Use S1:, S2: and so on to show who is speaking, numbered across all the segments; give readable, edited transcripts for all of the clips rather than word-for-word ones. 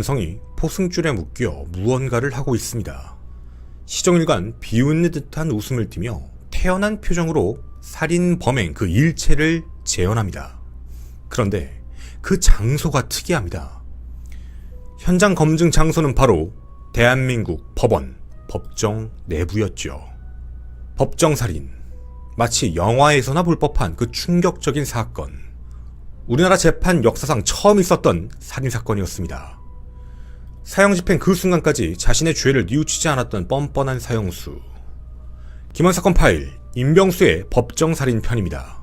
S1: 남성이 포승줄에 묶여 무언가를 하고 있습니다. 시종일관 비웃는 듯한 웃음을 띠며 태연한 표정으로 살인 범행 그 일체를 재현합니다. 그런데 그 장소가 특이합니다. 현장 검증 장소는 바로 대한민국 법원, 법정 내부였죠. 법정살인, 마치 영화에서나 볼 법한 그 충격적인 사건. 우리나라 재판 역사상 처음 있었던 살인사건이었습니다. 사형 집행 그 순간까지 자신의 죄를 뉘우치지 않았던 뻔뻔한 사형수. 김원 사건 파일, 임병수의 법정살인 편입니다.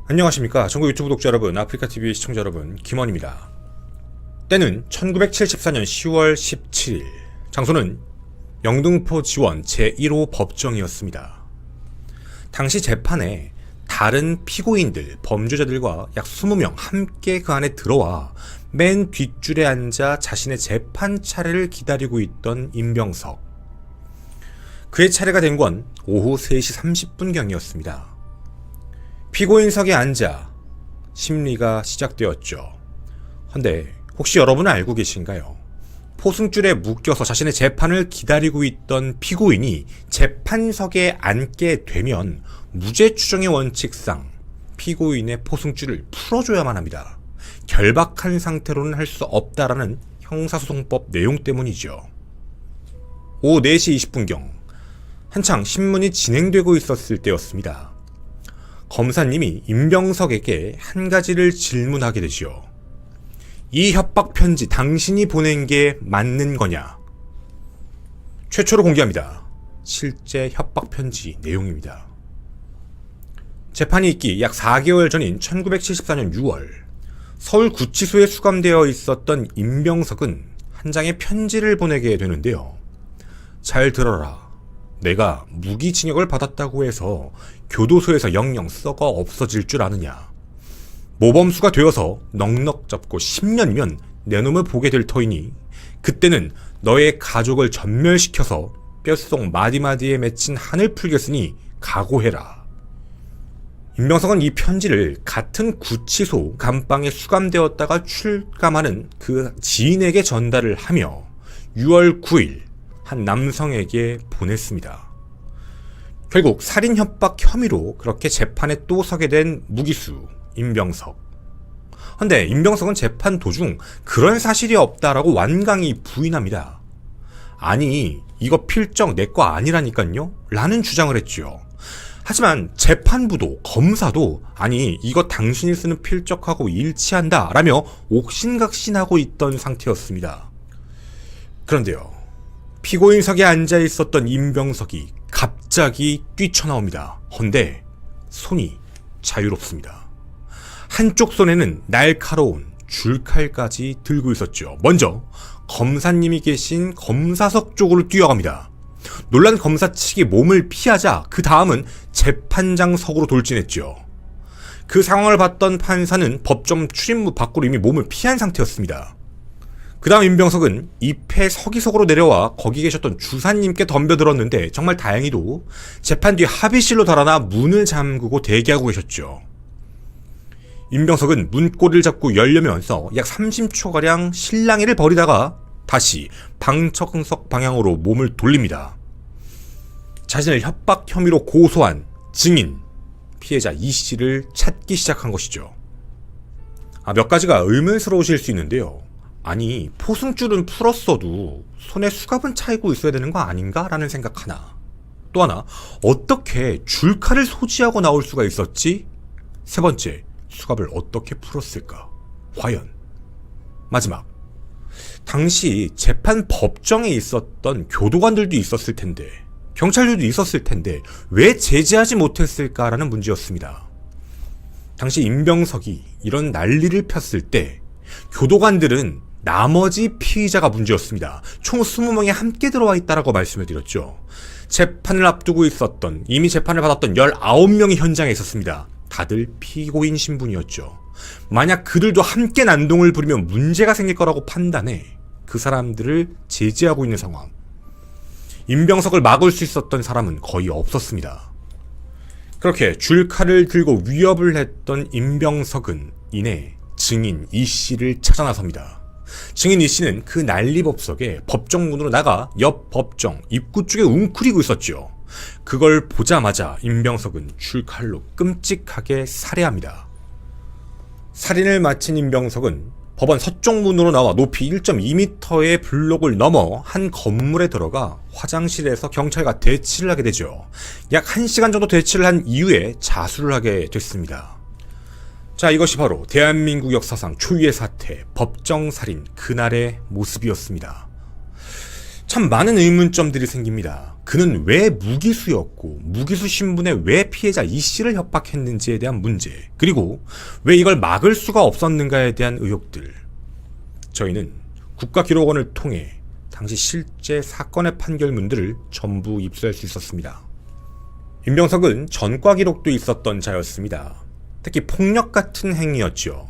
S1: 안녕하십니까. 전국 유튜브 독자 여러분, 아프리카TV 시청자 여러분, 김원입니다. 때는 1974년 10월 17일, 장소는 영등포 지원 제1호 법정이었습니다. 당시 재판에 다른 피고인들, 범죄자들과 약 20명 함께 그 안에 들어와 맨 뒷줄에 앉아 자신의 재판 차례를 기다리고 있던 임병석. 그의 차례가 된 건 오후 3시 30분경이었습니다. 피고인석에 앉아 심리가 시작되었죠. 헌데 혹시 여러분은 알고 계신가요? 포승줄에 묶여서 자신의 재판을 기다리고 있던 피고인이 재판석에 앉게 되면 무죄 추정의 원칙상 피고인의 포승줄을 풀어줘야만 합니다. 결박한 상태로는 할 수 없다라는 형사소송법 내용 때문이죠. 오후 4시 20분경 한창 신문이 진행되고 있었을 때였습니다. 검사님이 임병석에게 한 가지를 질문하게 되죠. 이 협박 편지 당신이 보낸 게 맞는 거냐? 최초로 공개합니다. 실제 협박 편지 내용입니다. 재판이 있기 약 4개월 전인 1974년 6월 서울구치소에 수감되어 있었던 임병석은 한 장의 편지를 보내게 되는데요. 잘 들어라. 내가 무기징역을 받았다고 해서 교도소에서 영영 썩어 없어질 줄 아느냐. 모범수가 되어서 넉넉 잡고 10년이면 내 놈을 보게 될 터이니 그때는 너의 가족을 전멸시켜서 뼛속 마디마디에 맺힌 한을 풀겠으니 각오해라. 임병석은 이 편지를 같은 구치소 감방에 수감되었다가 출감하는 그 지인에게 전달을 하며 6월 9일 한 남성에게 보냈습니다. 결국 살인 협박 혐의로 그렇게 재판에 또 서게 된 무기수 임병석. 근데 임병석은 재판 도중 그런 사실이 없다라고 완강히 부인합니다. 아니 이거 필적 내 거 아니라니깐요? 라는 주장을 했죠. 하지만 재판부도 검사도 아니 이거 당신이 쓰는 필적하고 일치한다 라며 옥신각신하고 있던 상태였습니다. 그런데요, 피고인석에 앉아 있었던 임병석이 갑자기 뛰쳐나옵니다. 헌데 손이 자유롭습니다. 한쪽 손에는 날카로운 줄칼까지 들고 있었죠. 먼저 검사님이 계신 검사석 쪽으로 뛰어갑니다. 놀란 검사 측이 몸을 피하자 그 다음은 재판장석으로 돌진했죠. 그 상황을 봤던 판사는 법정 출입문 밖으로 이미 몸을 피한 상태였습니다. 그 다음 임병석은 잎의 서기석으로 내려와 거기 계셨던 주사님께 덤벼들었는데 정말 다행히도 재판 뒤 합의실로 달아나 문을 잠그고 대기하고 계셨죠. 임병석은 문고리를 잡고 열려면서 약 30초가량 실랑이를 벌이다가 다시 방청석 방향으로 몸을 돌립니다. 자신을 협박 혐의로 고소한 증인, 피해자 이씨를 찾기 시작한 것이죠. 몇 가지가 의문스러우실 수 있는데요. 아니 포승줄은 풀었어도 손에 수갑은 차이고 있어야 되는 거 아닌가? 라는 생각 하나. 또 하나, 어떻게 줄칼을 소지하고 나올 수가 있었지? 세 번째, 수갑을 어떻게 풀었을까? 과연? 마지막, 당시 재판 법정에 있었던 교도관들도 있었을 텐데, 경찰들도 있었을 텐데 왜 제지하지 못했을까라는 문제였습니다. 당시 임병석이 이런 난리를 폈을 때 교도관들은 나머지 피의자가 문제였습니다. 총 20명이 함께 들어와 있다라고 말씀을 드렸죠. 재판을 앞두고 있었던, 이미 재판을 받았던 19명이 현장에 있었습니다. 다들 피고인 신분이었죠. 만약 그들도 함께 난동을 부리면 문제가 생길 거라고 판단해 그 사람들을 제지하고 있는 상황. 임병석을 막을 수 있었던 사람은 거의 없었습니다. 그렇게 줄칼을 들고 위협을 했던 임병석은 이내 증인 이씨를 찾아 나섭니다. 증인 이씨는 그 난리법석에 법정문으로 나가 옆 법정 입구 쪽에 웅크리고 있었죠. 그걸 보자마자 임병석은 줄칼로 끔찍하게 살해합니다. 살인을 마친 임병석은 법원 서쪽문으로 나와 높이 1.2m의 블록을 넘어 한 건물에 들어가 화장실에서 경찰과 대치를 하게 되죠. 약 1시간 정도 대치를 한 이후에 자수를 하게 됐습니다. 자, 이것이 바로 대한민국 역사상 초유의 사태, 법정살인 그날의 모습이었습니다. 참 많은 의문점들이 생깁니다. 그는 왜 무기수였고 무기수 신분에 왜 피해자 이씨를 협박했는지에 대한 문제, 그리고 왜 이걸 막을 수가 없었는가에 대한 의혹들. 저희는 국가기록원을 통해 당시 실제 사건의 판결문들을 전부 입수할 수 있었습니다. 임병석은 전과 기록도 있었던 자였습니다. 특히 폭력 같은 행위였죠.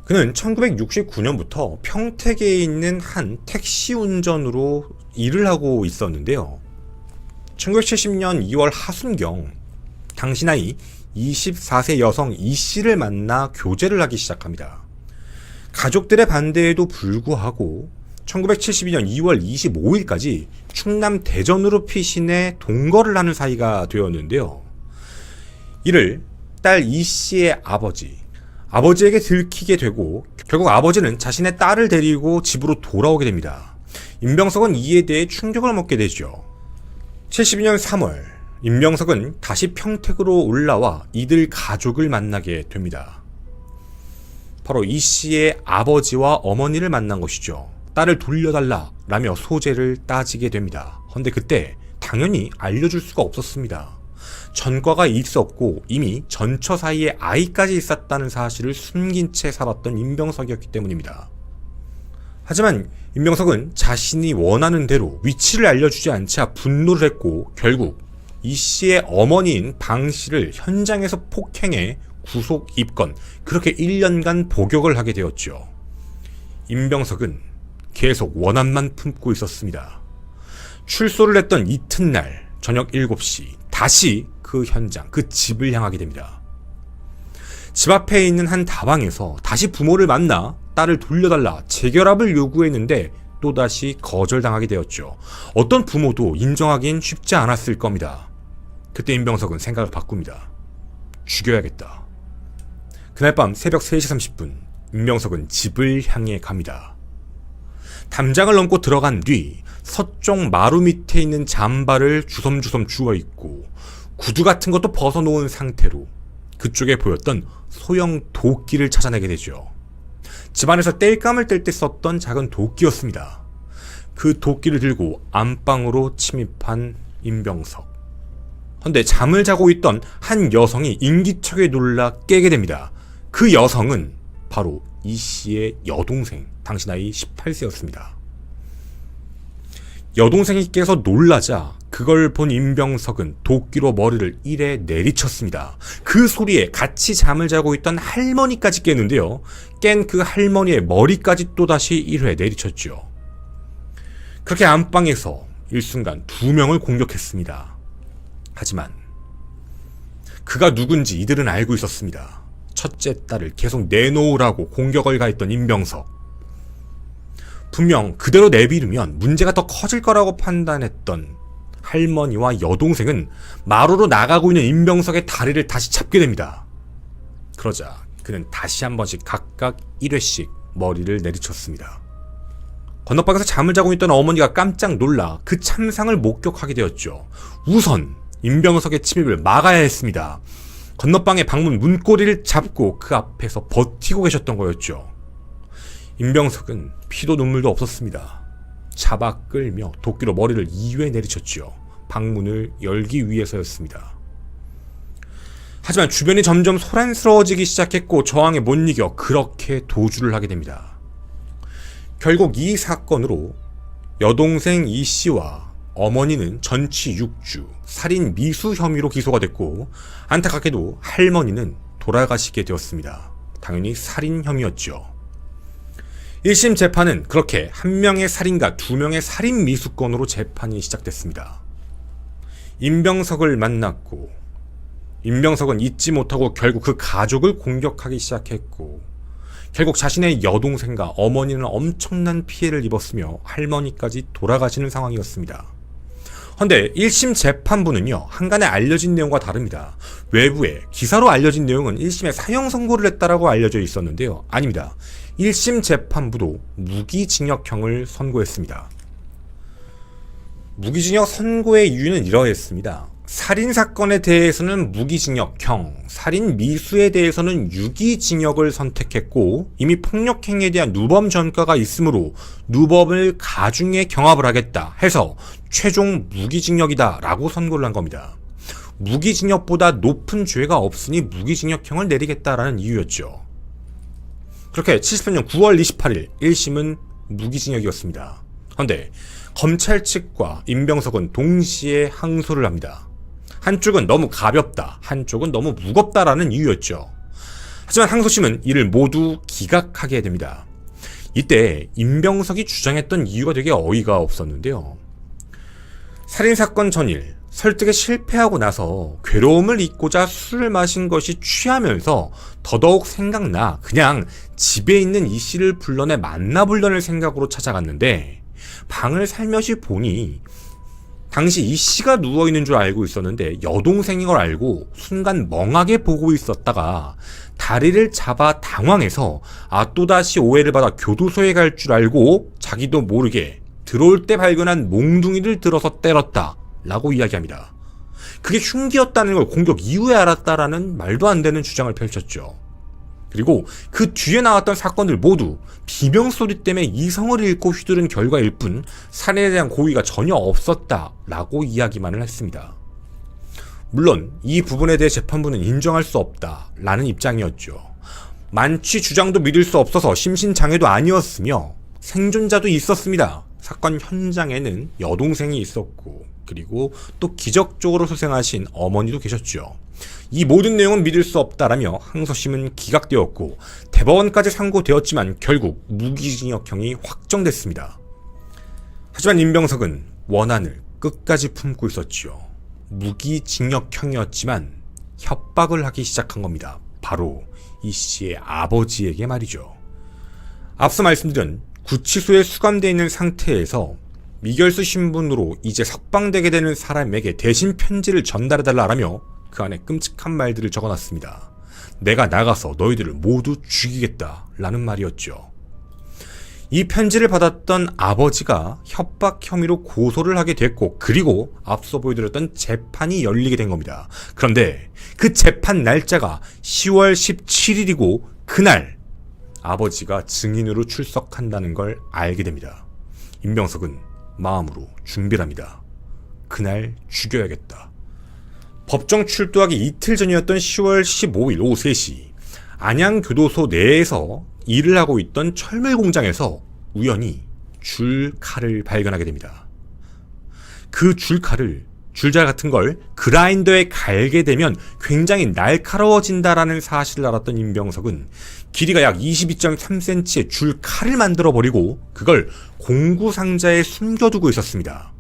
S1: 그는 1969년부터 평택에 있는 한 택시 운전으로 일을 하고 있었는데요. 1970년 2월 하순경 당시 나이 24세 여성 이씨를 만나 교제를 하기 시작합니다. 가족들의 반대에도 불구하고 1972년 2월 25일까지 충남 대전으로 피신해 동거를 하는 사이가 되었는데요. 이를 딸 이씨의 아버지에게 들키게 되고 결국 아버지는 자신의 딸을 데리고 집으로 돌아오게 됩니다. 임병석은 이에 대해 충격을 먹게 되죠. 72년 3월 임병석은 다시 평택으로 올라와 이들 가족을 만나게 됩니다. 바로 이씨의 아버지와 어머니를 만난 것이죠. 딸을 돌려달라 라며 소재를 따지게 됩니다. 그런데 그때 당연히 알려줄 수가 없었습니다. 전과가 있었고 이미 전처 사이에 아이까지 있었다는 사실을 숨긴 채 살았던 임병석이었기 때문입니다. 하지만 임병석은 자신이 원하는 대로 위치를 알려주지 않자 분노를 했고 결국 이씨의 어머니인 방씨를 현장에서 폭행해 구속 입건, 그렇게 1년간 복역을 하게 되었죠. 임병석은 계속 원한만 품고 있었습니다. 출소를 했던 이튿날 저녁 7시 다시 그 현장, 그 집을 향하게 됩니다. 집 앞에 있는 한 다방에서 다시 부모를 만나 딸을 돌려달라 재결합을 요구했는데 또다시 거절당하게 되었죠. 어떤 부모도 인정하긴 쉽지 않았을 겁니다. 그때 임병석은 생각을 바꿉니다. 죽여야겠다. 그날 밤 새벽 3시 30분 임병석은 집을 향해 갑니다. 담장을 넘고 들어간 뒤 서쪽 마루 밑에 있는 잠바를 주섬주섬 주워입고 구두 같은 것도 벗어놓은 상태로 그쪽에 보였던 소형 도끼를 찾아내게 되죠. 집안에서 땔감을 뗄 때 썼던 작은 도끼였습니다. 그 도끼를 들고 안방으로 침입한 임병석. 그런데 잠을 자고 있던 한 여성이 인기척에 놀라 깨게 됩니다. 그 여성은 바로 이씨의 여동생, 당시 나이 18세였습니다. 여동생이 깨서 놀라자 그걸 본 임병석은 도끼로 머리를 이래 내리쳤습니다. 그 소리에 같이 잠을 자고 있던 할머니까지 깼는데요. 깬 그 할머니의 머리까지 또다시 1회 내리쳤죠. 그렇게 안방에서 일순간 2명을 공격했습니다. 하지만 그가 누군지 이들은 알고 있었습니다. 첫째 딸을 계속 내놓으라고 공격을 가했던 임병석. 분명 그대로 내비두면 문제가 더 커질 거라고 판단했던 할머니와 여동생은 마루로 나가고 있는 임병석의 다리를 다시 잡게 됩니다. 그러자 그는 다시 한 번씩 각각 1회씩 머리를 내리쳤습니다. 건너방에서 잠을 자고 있던 어머니가 깜짝 놀라 그 참상을 목격하게 되었죠. 우선 임병석의 침입을 막아야 했습니다. 건너방의 방문 문고리를 잡고 그 앞에서 버티고 계셨던 거였죠. 임병석은 피도 눈물도 없었습니다. 잡아 끌며 도끼로 머리를 2회 내리쳤죠. 방문을 열기 위해서였습니다. 하지만 주변이 점점 소란스러워지기 시작했고 저항에 못 이겨 그렇게 도주를 하게 됩니다. 결국 이 사건으로 여동생 이씨와 어머니는 전치 6주 살인 미수 혐의로 기소가 됐고 안타깝게도 할머니는 돌아가시게 되었습니다. 당연히 살인 혐의였죠. 1심 재판은 그렇게 1명의 살인과 2명의 살인 미수건으로 재판이 시작됐습니다. 임병석을 만났고 임병석은 잊지 못하고 결국 그 가족을 공격하기 시작했고, 결국 자신의 여동생과 어머니는 엄청난 피해를 입었으며 할머니까지 돌아가시는 상황이었습니다. 헌데 1심 재판부는요, 한간에 알려진 내용과 다릅니다. 외부에 기사로 알려진 내용은 1심에 사형 선고를 했다라고 알려져 있었는데요. 아닙니다. 1심 재판부도 무기징역형을 선고했습니다. 무기징역 선고의 이유는 이러했습니다. 살인사건에 대해서는 무기징역형, 살인미수에 대해서는 유기징역을 선택했고, 이미 폭력행위에 대한 누범 전과가 있으므로 누범을 가중해 경합을 하겠다 해서 최종 무기징역이다 라고 선고를 한 겁니다. 무기징역보다 높은 죄가 없으니 무기징역형을 내리겠다라는 이유였죠. 그렇게 73년 9월 28일 1심은 무기징역이었습니다. 그런데 검찰 측과 임병석은 동시에 항소를 합니다. 한쪽은 너무 가볍다, 한쪽은 너무 무겁다라는 이유였죠. 하지만 항소심은 이를 모두 기각하게 됩니다. 이때 임병석이 주장했던 이유가 되게 어이가 없었는데요. 살인사건 전일 설득에 실패하고 나서 괴로움을 잊고자 술을 마신 것이 취하면서 더더욱 생각나 그냥 집에 있는 이 씨를 불러내 만나보려는 생각으로 찾아갔는데, 방을 살며시 보니 당시 이 씨가 누워있는 줄 알고 있었는데 여동생인 걸 알고 순간 멍하게 보고 있었다가 다리를 잡아 당황해서 또다시 오해를 받아 교도소에 갈 줄 알고 자기도 모르게 들어올 때 발견한 몽둥이를 들어서 때렸다 라고 이야기합니다. 그게 흉기였다는 걸 공격 이후에 알았다라는 말도 안 되는 주장을 펼쳤죠. 그리고 그 뒤에 나왔던 사건들 모두 비명소리 때문에 이성을 잃고 휘두른 결과일 뿐 살인에 대한 고의가 전혀 없었다라고 이야기만을 했습니다. 물론 이 부분에 대해 재판부는 인정할 수 없다라는 입장이었죠. 만취 주장도 믿을 수 없어서 심신장애도 아니었으며 생존자도 있었습니다. 사건 현장에는 여동생이 있었고, 그리고 또 기적적으로 소생하신 어머니도 계셨죠. 이 모든 내용은 믿을 수 없다라며 항소심은 기각되었고 대법원까지 상고되었지만 결국 무기징역형이 확정됐습니다. 하지만 임병석은 원한을 끝까지 품고 있었지요. 무기징역형이었지만 협박을 하기 시작한 겁니다. 바로 이 씨의 아버지에게 말이죠. 앞서 말씀드린 구치소에 수감되어 있는 상태에서 미결수 신분으로 이제 석방되게 되는 사람에게 대신 편지를 전달해달라라며 그 안에 끔찍한 말들을 적어놨습니다. 내가 나가서 너희들을 모두 죽이겠다 라는 말이었죠. 이 편지를 받았던 아버지가 협박 혐의로 고소를 하게 됐고, 그리고 앞서 보여드렸던 재판이 열리게 된 겁니다. 그런데 그 재판 날짜가 10월 17일이고 그날 아버지가 증인으로 출석한다는 걸 알게 됩니다. 임병석은 마음으로 준비를 합니다. 그날 죽여야겠다. 법정 출두하기 이틀 전이었던 10월 15일 오후 3시 안양교도소 내에서 일을 하고 있던 철물 공장에서 우연히 줄칼을 발견하게 됩니다. 그 줄자 같은 걸 그라인더에 갈게 되면 굉장히 날카로워진다라는 사실을 알았던 임병석은 길이가 약 22.3cm의 줄칼을 만들어버리고 그걸 공구상자에 숨겨두고 있었습니다.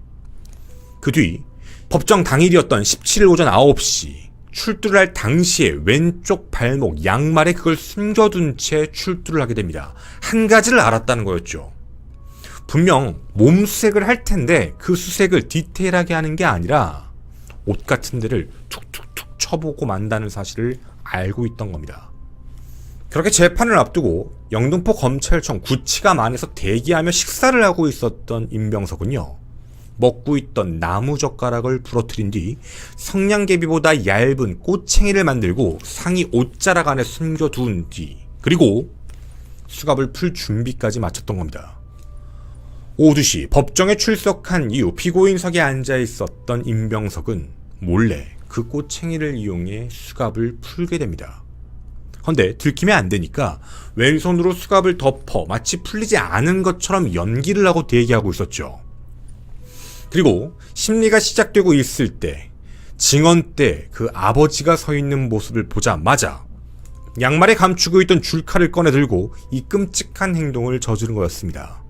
S1: 그 뒤 법정 당일이었던 17일 오전 9시 출두를 할 당시에 왼쪽 발목 양말에 그걸 숨겨둔 채 출두를 하게 됩니다. 한 가지를 알았다는 거였죠. 분명 몸수색을 할 텐데 그 수색을 디테일하게 하는 게 아니라 옷 같은 데를 툭툭툭 쳐보고 만다는 사실을 알고 있던 겁니다. 그렇게 재판을 앞두고 영등포 검찰청 구치감안에서 대기하며 식사를 하고 있었던 임병석은요, 먹고 있던 나무젓가락을 부러뜨린 뒤 성냥개비보다 얇은 꼬챙이를 만들고 상의 옷자락 안에 숨겨둔 뒤, 그리고 수갑을 풀 준비까지 마쳤던 겁니다. 오후 2시 법정에 출석한 이후 피고인석에 앉아 있었던 임병석은 몰래 그 꼬챙이를 이용해 수갑을 풀게 됩니다. 그런데 들키면 안 되니까 왼손으로 수갑을 덮어 마치 풀리지 않은 것처럼 연기를 하고 대기하고 있었죠. 그리고 심리가 시작되고 있을 때 증언대 그 아버지가 서 있는 모습을 보자마자 양말에 감추고 있던 줄칼을 꺼내 들고 이 끔찍한 행동을 저지른 거였습니다.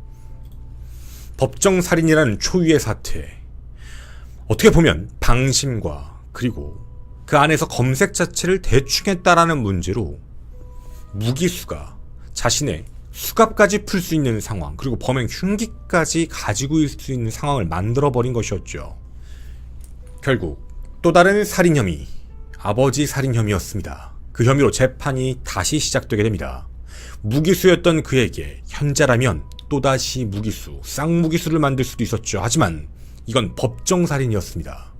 S1: 법정살인이라는 초유의 사태, 어떻게 보면 방심과 그리고 그 안에서 검색 자체를 대충 했다라는 문제로 무기수가 자신의 수갑까지 풀 수 있는 상황, 그리고 범행 흉기까지 가지고 있을 수 있는 상황을 만들어버린 것이었죠. 결국 또 다른 살인 혐의, 아버지 살인 혐의였습니다. 그 혐의로 재판이 다시 시작되게 됩니다. 무기수였던 그에게 현재라면 또다시 무기수, 쌍무기수를 만들 수도 있었죠. 하지만 이건 법정살인이었습니다.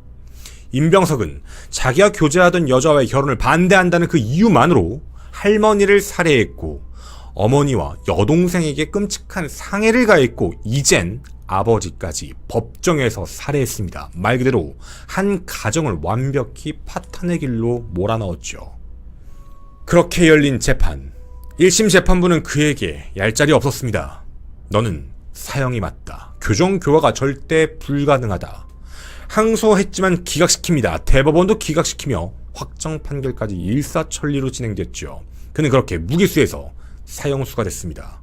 S1: 임병석은 자기가 교제하던 여자와의 결혼을 반대한다는 그 이유만으로 할머니를 살해했고 어머니와 여동생에게 끔찍한 상해를 가했고 이젠 아버지까지 법정에서 살해했습니다. 말 그대로 한 가정을 완벽히 파탄의 길로 몰아넣었죠. 그렇게 열린 재판. 1심 재판부는 그에게 얄짤이 없었습니다. 너는 사형이 맞다. 교정교화가 절대 불가능하다. 항소했지만 기각시킵니다. 대법원도 기각시키며 확정 판결까지 일사천리로 진행됐죠. 그는 그렇게 무기수에서 사형수가 됐습니다.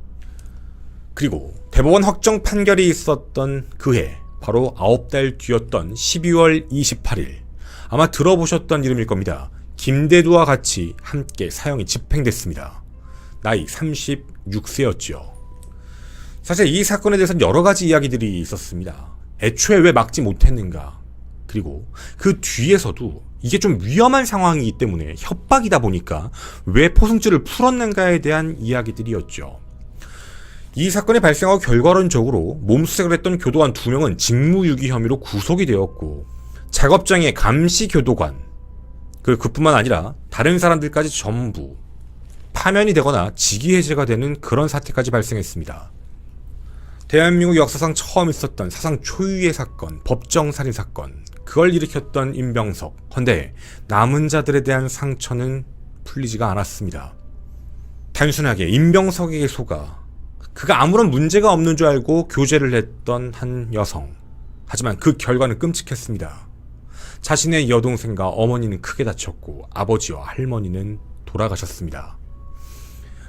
S1: 그리고 대법원 확정 판결이 있었던 그해, 바로 9달 뒤였던 12월 28일, 아마 들어보셨던 이름일 겁니다. 김대두와 같이 함께 사형이 집행됐습니다. 나이 36세였죠. 사실 이 사건에 대해서는 여러 가지 이야기들이 있었습니다. 애초에 왜 막지 못했는가, 그리고 그 뒤에서도 이게 좀 위험한 상황이기 때문에 협박이다 보니까 왜 포승줄을 풀었는가에 대한 이야기들이었죠. 이 사건이 발생하고 결과론적으로 몸수색을 했던 교도관 2명은 직무유기 혐의로 구속이 되었고, 작업장의 감시 교도관, 그뿐만 아니라 다른 사람들까지 전부 파면이 되거나 직위해제가 되는 그런 사태까지 발생했습니다. 대한민국 역사상 처음 있었던 사상 초유의 사건, 법정살인 사건, 그걸 일으켰던 임병석. 헌데 남은 자들에 대한 상처는 풀리지가 않았습니다. 단순하게 임병석에게 속아 그가 아무런 문제가 없는 줄 알고 교제를 했던 한 여성. 하지만 그 결과는 끔찍했습니다. 자신의 여동생과 어머니는 크게 다쳤고 아버지와 할머니는 돌아가셨습니다.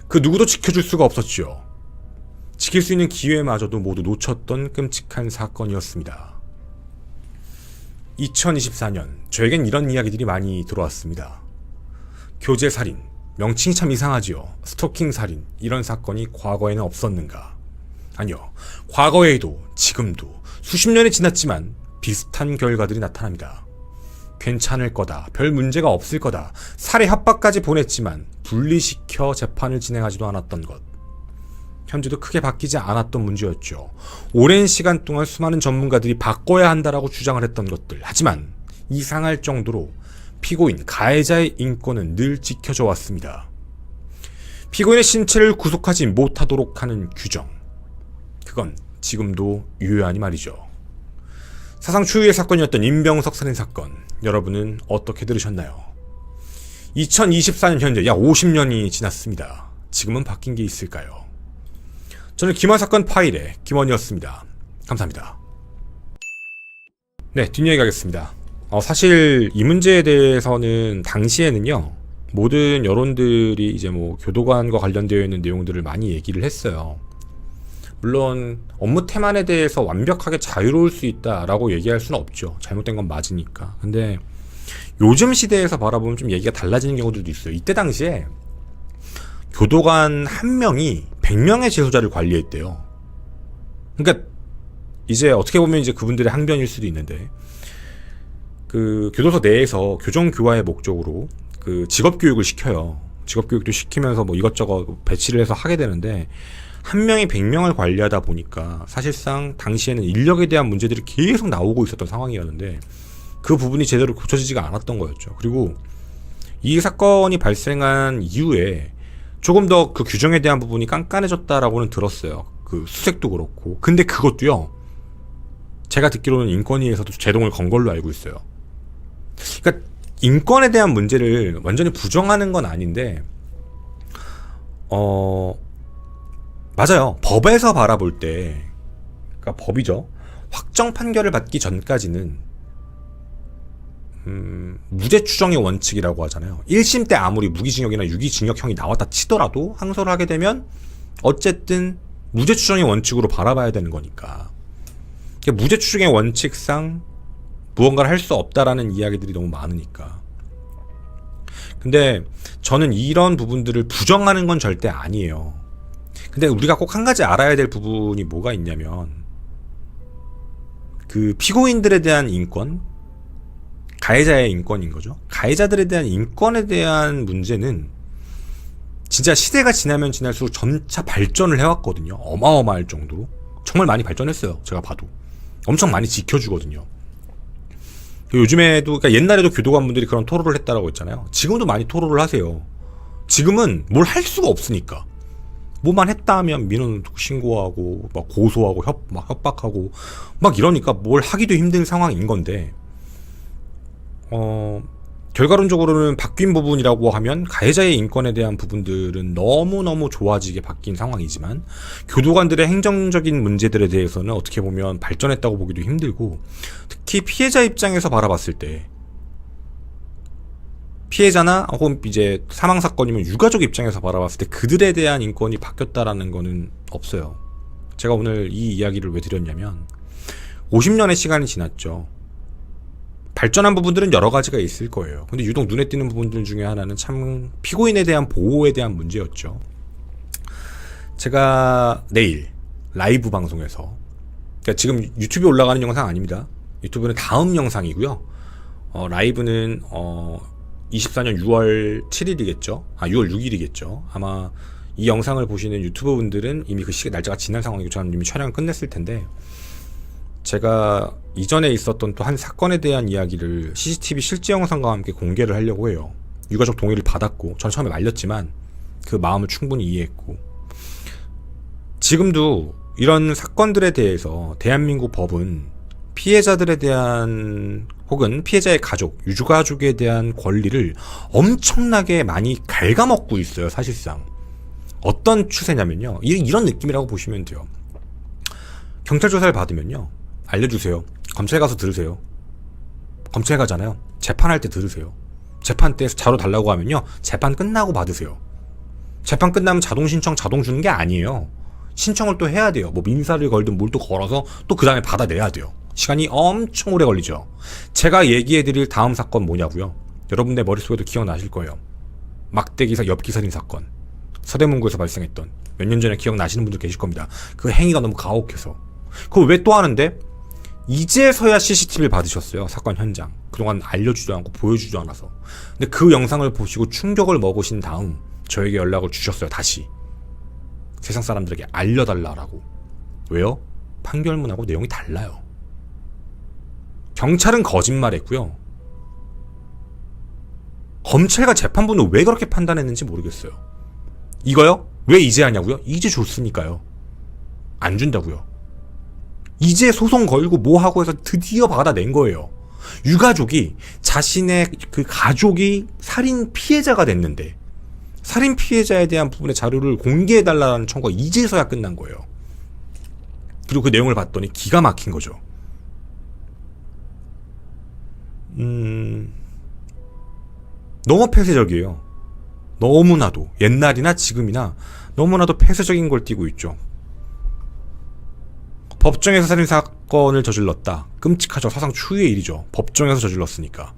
S1: 그 누구도 지켜줄 수가 없었죠. 지킬 수 있는 기회마저도 모두 놓쳤던 끔찍한 사건이었습니다. 2024년 저에겐 이런 이야기들이 많이 들어왔습니다. 교제살인, 명칭이 참 이상하지요. 스토킹살인, 이런 사건이 과거에는 없었는가? 아니요, 과거에도 지금도 수십 년이 지났지만 비슷한 결과들이 나타납니다. 괜찮을 거다, 별 문제가 없을 거다, 살해 협박까지 보냈지만 분리시켜 재판을 진행하지도 않았던 것. 현재도 크게 바뀌지 않았던 문제였죠. 오랜 시간 동안 수많은 전문가들이 바꿔야 한다라고 주장을 했던 것들. 하지만 이상할 정도로 피고인, 가해자의 인권은 늘 지켜져 왔습니다. 피고인의 신체를 구속하지 못하도록 하는 규정. 그건 지금도 유효하니 말이죠. 사상 초유의 사건이었던 임병석 살인 사건. 여러분은 어떻게 들으셨나요? 2024년 현재 약 50년이 지났습니다. 지금은 바뀐 게 있을까요? 저는 김한 사건 파일의 김원이었습니다. 감사합니다. 네, 뒷이야기 하겠습니다. 사실 이 문제에 대해서는 당시에는요, 모든 여론들이 이제 뭐 교도관과 관련되어 있는 내용들을 많이 얘기를 했어요. 물론 업무 태만에 대해서 완벽하게 자유로울 수 있다라고 얘기할 수는 없죠. 잘못된 건 맞으니까. 근데 요즘 시대에서 바라보면 좀 얘기가 달라지는 경우들도 있어요. 이때 당시에 교도관 한 명이 100명의 재소자를 관리했대요. 그러니까 이제 어떻게 보면 이제 그분들의 항변일 수도 있는데, 그 교도소 내에서 교정교화의 목적으로 그 직업교육을 시켜요. 직업교육도 시키면서 뭐 이것저것 배치를 해서 하게 되는데, 한 명이 100명을 관리하다 보니까 사실상 당시에는 인력에 대한 문제들이 계속 나오고 있었던 상황이었는데, 그 부분이 제대로 고쳐지지가 않았던 거였죠. 그리고 이 사건이 발생한 이후에 조금 더 그 규정에 대한 부분이 깐깐해졌다라고는 들었어요. 그 수색도 그렇고. 근데 그것도요, 제가 듣기로는 인권위에서도 제동을 건 걸로 알고 있어요. 그러니까 인권에 대한 문제를 완전히 부정하는 건 아닌데, 맞아요. 법에서 바라볼 때, 그러니까 법이죠. 확정 판결을 받기 전까지는 무죄 추정의 원칙이라고 하잖아요. 1심 때 아무리 무기징역이나 유기징역형이 나왔다 치더라도 항소를 하게 되면 어쨌든 무죄 추정의 원칙으로 바라봐야 되는 거니까. 무죄 추정의 원칙상 무언가를 할 수 없다라는 이야기들이 너무 많으니까. 근데 저는 이런 부분들을 부정하는 건 절대 아니에요. 근데 우리가 꼭 한 가지 알아야 될 부분이 뭐가 있냐면, 그 피고인들에 대한 인권, 가해자의 인권인 거죠. 가해자들에 대한 인권에 대한 문제는 진짜 시대가 지나면 지날수록 점차 발전을 해왔거든요. 어마어마할 정도로. 정말 많이 발전했어요. 제가 봐도. 엄청 많이 지켜주거든요. 요즘에도, 그러니까 옛날에도 교도관분들이 그런 토로를 했다라고 했잖아요. 지금도 많이 토로를 하세요. 지금은 뭘 할 수가 없으니까. 뭐만 했다 하면 민원 신고하고, 막 고소하고, 막 협박하고, 막 이러니까 뭘 하기도 힘든 상황인 건데, 결과론적으로는 바뀐 부분이라고 하면 가해자의 인권에 대한 부분들은 너무너무 좋아지게 바뀐 상황이지만, 교도관들의 행정적인 문제들에 대해서는 어떻게 보면 발전했다고 보기도 힘들고, 특히 피해자 입장에서 바라봤을 때, 피해자나 혹은 이제 사망사건이면 유가족 입장에서 바라봤을 때 그들에 대한 인권이 바뀌었다라는 거는 없어요. 제가 오늘 이 이야기를 왜 드렸냐면, 50년의 시간이 지났죠. 발전한 부분들은 여러 가지가 있을 거예요. 근데 유독 눈에 띄는 부분들 중에 하나는 참 피고인에 대한 보호에 대한 문제였죠. 제가 내일 라이브 방송에서, 그러니까 지금 유튜브에 올라가는 영상 아닙니다. 유튜브는 다음 영상이고요. 라이브는 24년 6월 7일이겠죠. 6월 6일이겠죠. 아마 이 영상을 보시는 유튜버 분들은 이미 그 날짜가 지난 상황이고 저는 이미 촬영을 끝냈을 텐데, 제가 이전에 있었던 또 한 사건에 대한 이야기를 CCTV 실제 영상과 함께 공개를 하려고 해요. 유가족 동의를 받았고, 전 처음에 말렸지만 그 마음을 충분히 이해했고, 지금도 이런 사건들에 대해서 대한민국 법은 피해자들에 대한, 혹은 피해자의 가족, 유가족에 대한 권리를 엄청나게 많이 갉아먹고 있어요. 사실상 어떤 추세냐면요, 이런 느낌이라고 보시면 돼요. 경찰 조사를 받으면요, 알려주세요. 검찰 가서 들으세요. 검찰 가잖아요. 재판할 때 들으세요. 재판 때 자료 달라고 하면요, 재판 끝나고 받으세요. 재판 끝나면 자동 신청, 자동 주는 게 아니에요. 신청을 또 해야 돼요. 뭐 민사를 걸든 뭘 또 걸어서 또 그 다음에 받아내야 돼요. 시간이 엄청 오래 걸리죠. 제가 얘기해드릴 다음 사건 뭐냐고요? 여러분들 머릿속에도 기억나실 거예요. 막대기사 엽기살인 사건, 서대문구에서 발생했던, 몇 년 전에 기억나시는 분들 계실 겁니다. 그 행위가 너무 가혹해서. 그걸 왜 또 하는데? 이제서야 CCTV를 받으셨어요. 사건 현장. 그동안 알려주지도 않고 보여주지도 않아서. 근데 그 영상을 보시고 충격을 먹으신 다음 저에게 연락을 주셨어요. 다시 세상 사람들에게 알려달라라고. 왜요? 판결문하고 내용이 달라요. 경찰은 거짓말했고요, 검찰과 재판부는 왜 그렇게 판단했는지 모르겠어요. 이거요? 왜 이제 하냐고요? 이제 줬으니까요. 안 준다고요. 이제 소송 걸고 뭐 하고 해서 드디어 받아낸 거예요. 유가족이 자신의 그 가족이 살인 피해자가 됐는데 살인 피해자에 대한 부분의 자료를 공개해달라는 청구가 이제서야 끝난 거예요. 그리고 그 내용을 봤더니 기가 막힌 거죠. 너무 폐쇄적이에요. 너무나도 옛날이나 지금이나 너무나도 폐쇄적인 걸 띠고 있죠. 법정에서 살인사건을 저질렀다. 끔찍하죠. 사상 초유의 일이죠. 법정에서 저질렀으니까.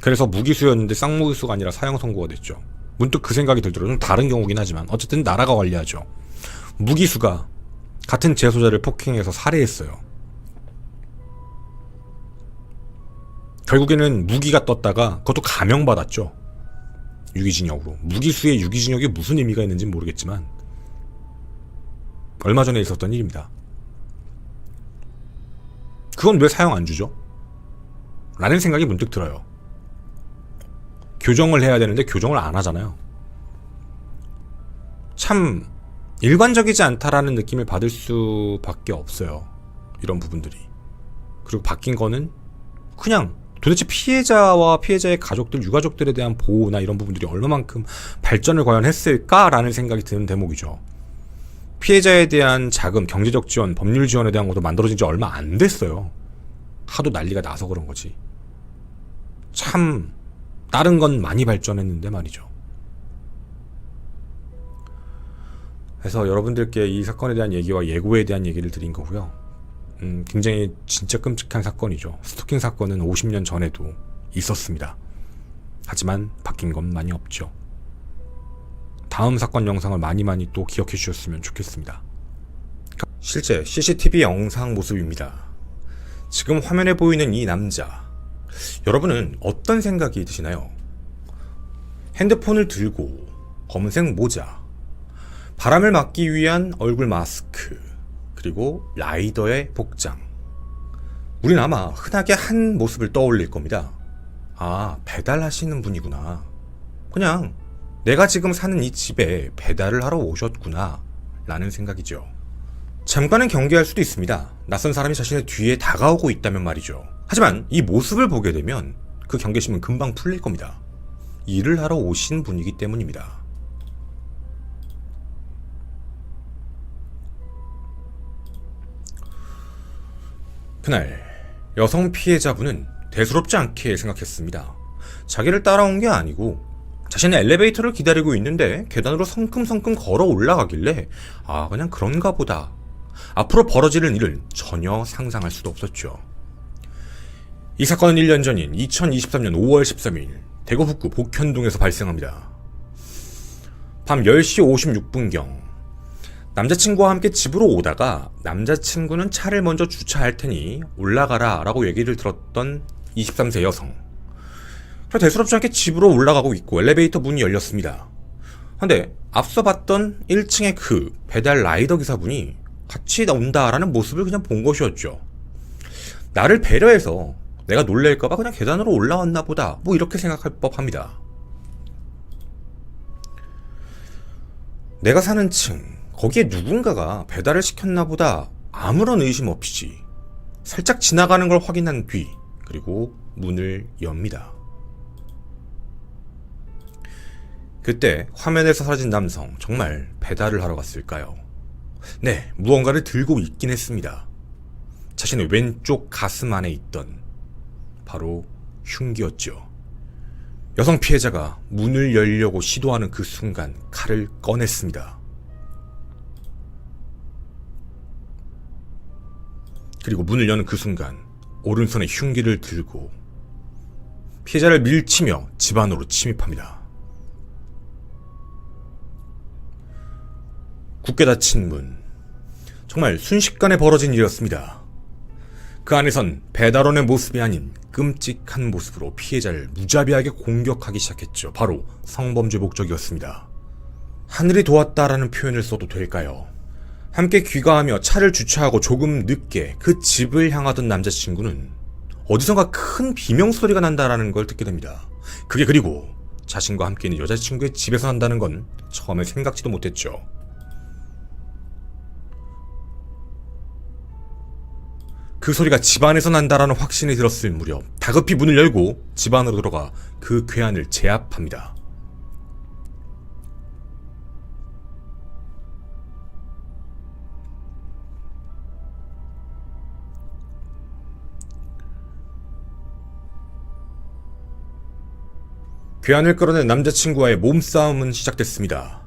S1: 그래서 무기수였는데 쌍무기수가 아니라 사형 선고가 됐죠. 문득 그 생각이 들더라고요. 좀 다른 경우긴 하지만 어쨌든 나라가 관리하죠. 무기수가 같은 재소자를 폭행해서 살해했어요. 결국에는 무기가 떴다가 그것도 감형받았죠. 유기징역으로. 무기수의 유기징역이 무슨 의미가 있는지는 모르겠지만 얼마 전에 있었던 일입니다. 그건 왜 사형 안 주죠? 라는 생각이 문득 들어요. 교정을 해야 되는데 교정을 안 하잖아요. 참 일관적이지 않다라는 느낌을 받을 수밖에 없어요. 이런 부분들이. 그리고 바뀐 거는 그냥 도대체 피해자와 피해자의 가족들, 유가족들에 대한 보호나 이런 부분들이 얼마만큼 발전을 과연 했을까라는 생각이 드는 대목이죠. 피해자에 대한 자금, 경제적 지원, 법률 지원에 대한 것도 만들어진 지 얼마 안 됐어요. 하도 난리가 나서 그런 거지. 참 다른 건 많이 발전했는데 말이죠. 그래서 여러분들께 이 사건에 대한 얘기와 예고에 대한 얘기를 드린 거고요. 굉장히 진짜 끔찍한 사건이죠. 스토킹 사건은 50년 전에도 있었습니다. 하지만 바뀐 건 많이 없죠. 다음 사건 영상을 많이 또 기억해 주셨으면 좋겠습니다. 실제 CCTV 영상 모습입니다. 지금 화면에 보이는 이 남자, 여러분은 어떤 생각이 드시나요? 핸드폰을 들고 검은색 모자, 바람을 막기 위한 얼굴 마스크, 그리고 라이더의 복장. 우린 아마 흔하게 한 모습을 떠올릴 겁니다. 아, 배달하시는 분이구나. 그냥 내가 지금 사는 이 집에 배달을 하러 오셨구나 라는 생각이죠. 잠깐은 경계할 수도 있습니다. 낯선 사람이 자신의 뒤에 다가오고 있다면 말이죠. 하지만 이 모습을 보게 되면 그 경계심은 금방 풀릴 겁니다. 일을 하러 오신 분이기 때문입니다. 그날 여성 피해자분은 대수롭지 않게 생각했습니다. 자기를 따라온 게 아니고 자신의 엘리베이터를 기다리고 있는데 계단으로 성큼성큼 걸어 올라가길래 아, 그냥 그런가 보다. 앞으로 벌어지는 일을 전혀 상상할 수도 없었죠. 이 사건은 1년 전인 2023년 5월 13일 대구 북구 복현동에서 발생합니다. 밤 10시 56분경 남자친구와 함께 집으로 오다가 남자친구는 차를 먼저 주차할 테니 올라가라 라고 얘기를 들었던 23세 여성. 대수롭지 않게 집으로 올라가고 있고 엘리베이터 문이 열렸습니다. 근데 앞서 봤던 1층의 그 배달 라이더 기사분이 같이 온다라는 모습을 그냥 본 것이었죠. 나를 배려해서 내가 놀랄까봐 그냥 계단으로 올라왔나 보다, 뭐 이렇게 생각할 법합니다. 내가 사는 층, 거기에 누군가가 배달을 시켰나 보다 아무런 의심 없이 살짝 지나가는 걸 확인한 뒤 그리고 문을 엽니다. 그때 화면에서 사라진 남성, 정말 배달을 하러 갔을까요? 네, 무언가를 들고 있긴 했습니다. 자신의 왼쪽 가슴 안에 있던 바로 흉기였죠. 여성 피해자가 문을 열려고 시도하는 그 순간 칼을 꺼냈습니다. 그리고 문을 여는 그 순간 오른손에 흉기를 들고 피해자를 밀치며 집 안으로 침입합니다. 굳게 닫힌 문. 정말 순식간에 벌어진 일이었습니다. 그 안에선 배달원의 모습이 아닌 끔찍한 모습으로 피해자를 무자비하게 공격하기 시작했죠. 바로 성범죄 목적이었습니다. 하늘이 도왔다라는 표현을 써도 될까요? 함께 귀가하며 차를 주차하고 조금 늦게 그 집을 향하던 남자친구는 어디선가 큰 비명소리가 난다라는 걸 듣게 됩니다. 그게 그리고 자신과 함께 있는 여자친구의 집에서 난다는 건 처음에 생각지도 못했죠. 그 소리가 집안에서 난다라는 확신이 들었을 무렵 다급히 문을 열고 집 안으로 들어가 그 괴한을 제압합니다. 괴한을 끌어낸 남자친구와의 몸싸움은 시작됐습니다.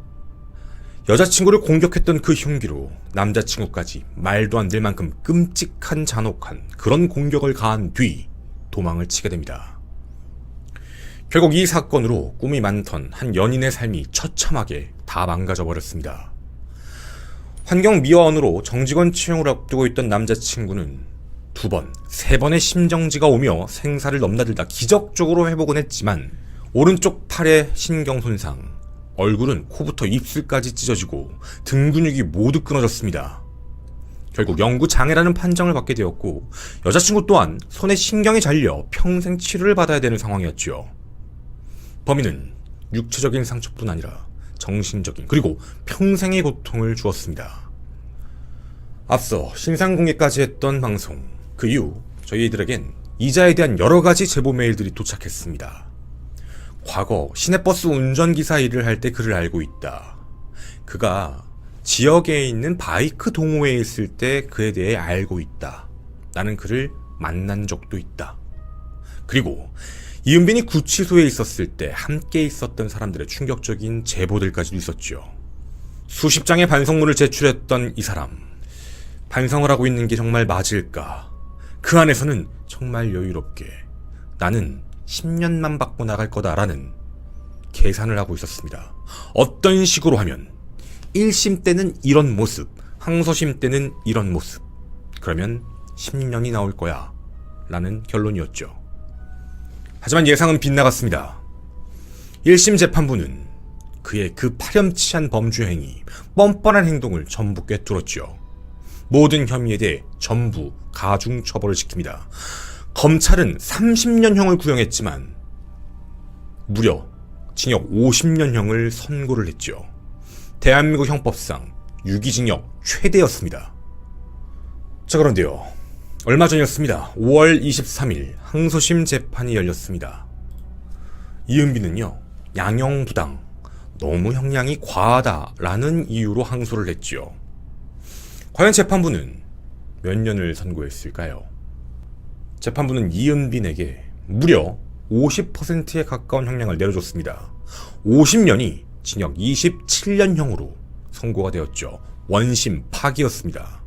S1: 여자친구를 공격했던 그 흉기로 남자친구까지 말도 안 될 만큼 끔찍한 잔혹한 그런 공격을 가한 뒤 도망을 치게 됩니다. 결국 이 사건으로 꿈이 많던 한 연인의 삶이 처참하게 다 망가져 버렸습니다. 환경미화원으로 정직원 채용을 앞두고 있던 남자친구는 2번, 3번의 심정지가 오며 생사를 넘나들다 기적적으로 회복은 했지만 오른쪽 팔의 신경 손상, 얼굴은 코부터 입술까지 찢어지고 등 근육이 모두 끊어졌습니다. 결국 영구장애라는 판정을 받게 되었고 여자친구 또한 손에 신경이 잘려 평생 치료를 받아야 되는 상황이었죠. 범인은 육체적인 상처뿐 아니라 정신적인 그리고 평생의 고통을 주었습니다. 앞서 신상공개까지 했던 방송, 그 이후 저희들에겐 이자에 대한 여러가지 제보 메일들이 도착했습니다. 과거 시내버스 운전기사 일을 할 때 그를 알고 있다. 그가 지역에 있는 바이크 동호회에 있을 때 그에 대해 알고 있다. 나는 그를 만난 적도 있다. 그리고 이은빈이 구치소에 있었을 때 함께 있었던 사람들의 충격적인 제보들까지도 있었죠. 수십 장의 반성문을 제출했던 이 사람. 반성을 하고 있는 게 정말 맞을까? 그 안에서는 정말 여유롭게 나는 10년만 받고 나갈 거다라는 계산을 하고 있었습니다. 어떤 식으로 하면 1심 때는 이런 모습, 항소심 때는 이런 모습, 그러면 10년이 나올 거야 라는 결론이었죠. 하지만 예상은 빗나갔습니다. 1심 재판부는 그의 그 파렴치한 범죄 행위, 뻔뻔한 행동을 전부 꿰뚫었죠. 모든 혐의에 대해 전부 가중 처벌을 시킵니다. 검찰은 30년형을 구형했지만 무려 징역 50년형을 선고를 했죠. 대한민국 형법상 유기징역 최대였습니다. 자, 그런데요, 얼마 전이었습니다. 5월 23일 항소심 재판이 열렸습니다. 이은비는요, 양형부당, 너무 형량이 과하다라는 이유로 항소를 했지요. 과연 재판부는 몇 년을 선고했을까요? 재판부는 이은빈에게 무려 50%에 가까운 형량을 내려줬습니다. 50년이 징역 27년형으로 선고가 되었죠. 원심 파기였습니다.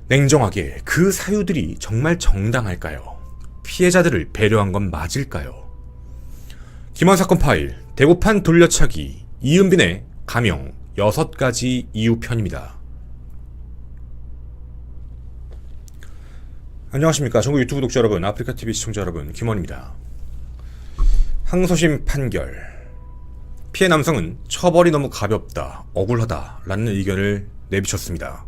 S1: 냉정하게 그 사유들이 정말 정당할까요? 피해자들을 배려한 건 맞을까요? 김한 사건 파일, 대구판 돌려차기, 이은빈의 감형 6가지 이유 편입니다. 안녕하십니까. 전국 유튜브 독자 여러분, 아프리카TV 시청자 여러분, 김원입니다. 항소심 판결. 피해 남성은 처벌이 너무 가볍다, 억울하다 라는 의견을 내비쳤습니다.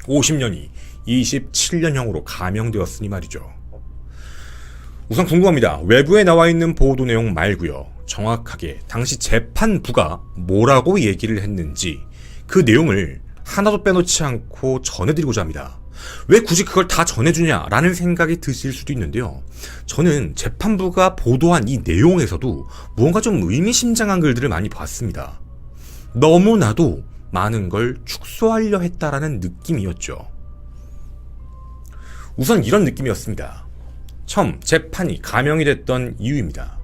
S1: 50년이 27년형으로 감형되었으니 말이죠. 우선 궁금합니다. 외부에 나와 있는 보도 내용 말고요, 정확하게 당시 재판부가 뭐라고 얘기를 했는지 그 내용을 하나도 빼놓지 않고 전해드리고자 합니다. 왜 굳이 그걸 다 전해주냐라는 생각이 드실 수도 있는데요. 저는 재판부가 보도한 이 내용에서도 무언가 좀 의미심장한 글들을 많이 봤습니다. 너무나도 많은 걸 축소하려 했다라는 느낌이었죠. 우선 이런 느낌이었습니다. 처음 재판이 감형이 됐던 이유입니다.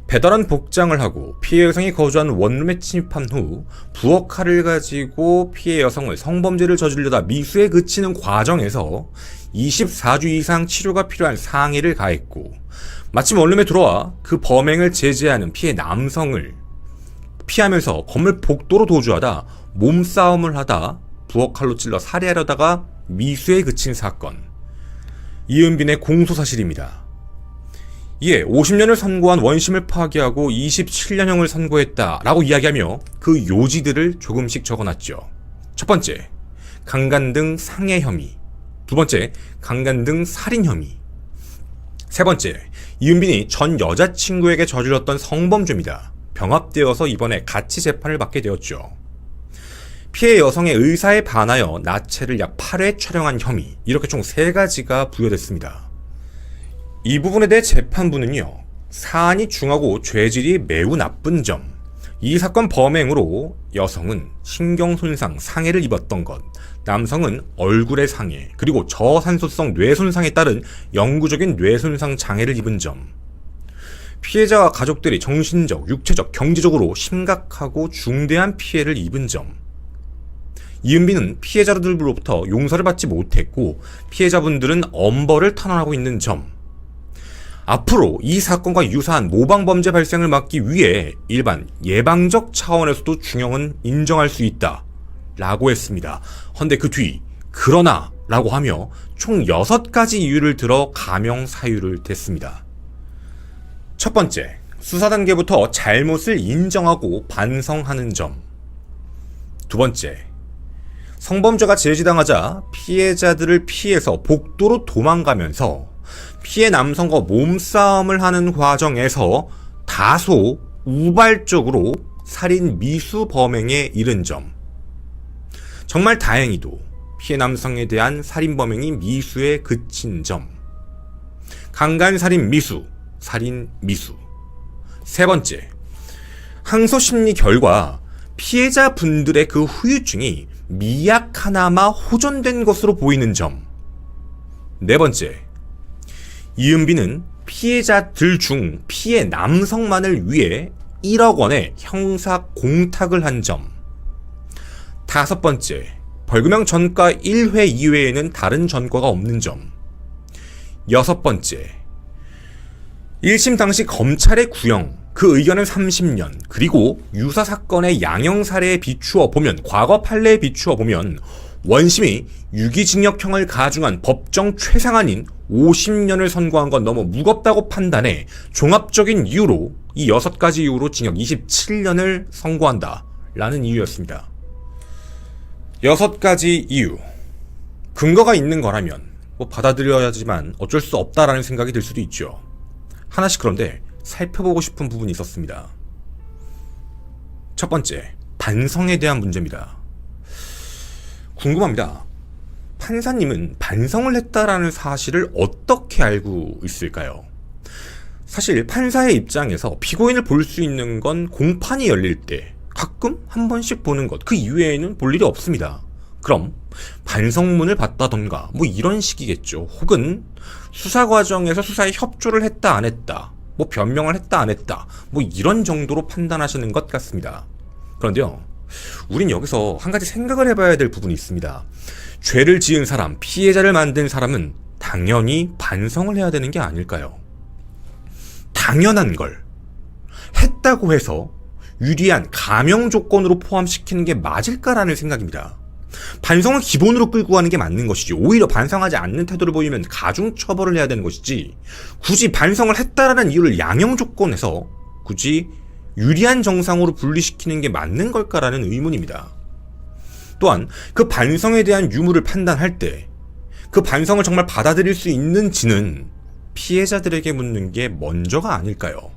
S1: 배달원 복장을 하고 피해 여성이 거주한 원룸에 침입한 후 부엌 칼을 가지고 피해 여성을 성범죄를 저지르다 미수에 그치는 과정에서 24주 이상 치료가 필요한 상해를 가했고, 마침 원룸에 들어와 그 범행을 제지하는 피해 남성을 피하면서 건물 복도로 도주하다 몸싸움을 하다 부엌 칼로 찔러 살해하려다가 미수에 그친 사건. 이은빈의 공소사실입니다. 이에 50년을 선고한 원심을 파기하고 27년형을 선고했다라고 이야기하며 그 요지들을 조금씩 적어놨죠. 첫 번째, 강간 등 상해 혐의. 두 번째, 강간 등 살인 혐의. 세 번째, 이은빈이 전 여자친구에게 저질렀던 성범죄입니다. 병합되어서 이번에 같이 재판을 받게 되었죠. 피해 여성의 의사에 반하여 나체를 약 8회 촬영한 혐의. 이렇게 총 3가지가 부여됐습니다. 이 부분에 대해 재판부는요, 사안이 중하고 죄질이 매우 나쁜 점, 이 사건 범행으로 여성은 신경손상, 상해를 입었던 것, 남성은 얼굴의 상해, 그리고 저산소성 뇌손상에 따른 영구적인 뇌손상 장애를 입은 점, 피해자와 가족들이 정신적, 육체적, 경제적으로 심각하고 중대한 피해를 입은 점, 이은빈은 피해자들로부터 용서를 받지 못했고 피해자분들은 엄벌을 탄원하고 있는 점, 앞으로 이 사건과 유사한 모방범죄 발생을 막기 위해 일반 예방적 차원에서도 중형은 인정할 수 있다 라고 했습니다. 헌데 그 뒤 그러나 라고 하며 총 6가지 이유를 들어 감형 사유를 댔습니다. 첫 번째, 수사 단계부터 잘못을 인정하고 반성하는 점. 두 번째, 성범죄가 제지당하자 피해자들을 피해서 복도로 도망가면서 피해 남성과 몸싸움을 하는 과정에서 다소 우발적으로 살인 미수 범행에 이른 점. 정말 다행히도 피해 남성에 대한 살인 범행이 미수에 그친 점. 강간 살인 미수, 살인 미수. 세 번째, 항소 심리 결과 피해자분들의 그 후유증이 미약하나마 호전된 것으로 보이는 점. 네 번째, 이은빈은 피해자들 중 피해 남성만을 위해 1억 원의 형사 공탁을 한 점. 다섯 번째, 벌금형 전과 1회 이외에는 다른 전과가 없는 점. 여섯 번째, 1심 당시 검찰의 구형, 그 의견은 30년, 그리고 유사 사건의 양형 사례에 비추어 보면, 과거 판례에 비추어 보면 원심이 유기징역형을 가중한 법정 최상한인 50년을 선고한 건 너무 무겁다고 판단해 종합적인 이유로 이 6가지 이유로 징역 27년을 선고한다 라는 이유였습니다. 6가지 이유, 근거가 있는 거라면 받아들여야지만 어쩔 수 없다라는 생각이 들 수도 있죠. 하나씩 그런데 살펴보고 싶은 부분이 있었습니다. 첫 번째, 반성에 대한 문제입니다. 궁금합니다. 판사님은 반성을 했다라는 사실을 어떻게 알고 있을까요? 사실 판사의 입장에서 피고인을 볼 수 있는 건 공판이 열릴 때 가끔 한 번씩 보는 것, 그 이외에는 볼 일이 없습니다. 그럼 반성문을 봤다던가 이런 식이겠죠. 혹은 수사 과정에서 수사에 협조를 했다 안 했다, 변명을 했다 안 했다, 이런 정도로 판단하시는 것 같습니다. 그런데요, 우린 여기서 한 가지 생각을 해봐야 될 부분이 있습니다. 죄를 지은 사람, 피해자를 만든 사람은 당연히 반성을 해야 되는 게 아닐까요? 당연한 걸 했다고 해서 유리한 감형 조건으로 포함시키는 게 맞을까라는 생각입니다. 반성을 기본으로 끌고 가는 게 맞는 것이지, 오히려 반성하지 않는 태도를 보이면 가중 처벌을 해야 되는 것이지, 굳이 반성을 했다라는 이유를 양형 조건에서 굳이 유리한 정상으로 분리시키는 게 맞는 걸까라는 의문입니다. 또한 그 반성에 대한 유무를 판단할 때 그 반성을 정말 받아들일 수 있는지는 피해자들에게 묻는 게 먼저가 아닐까요?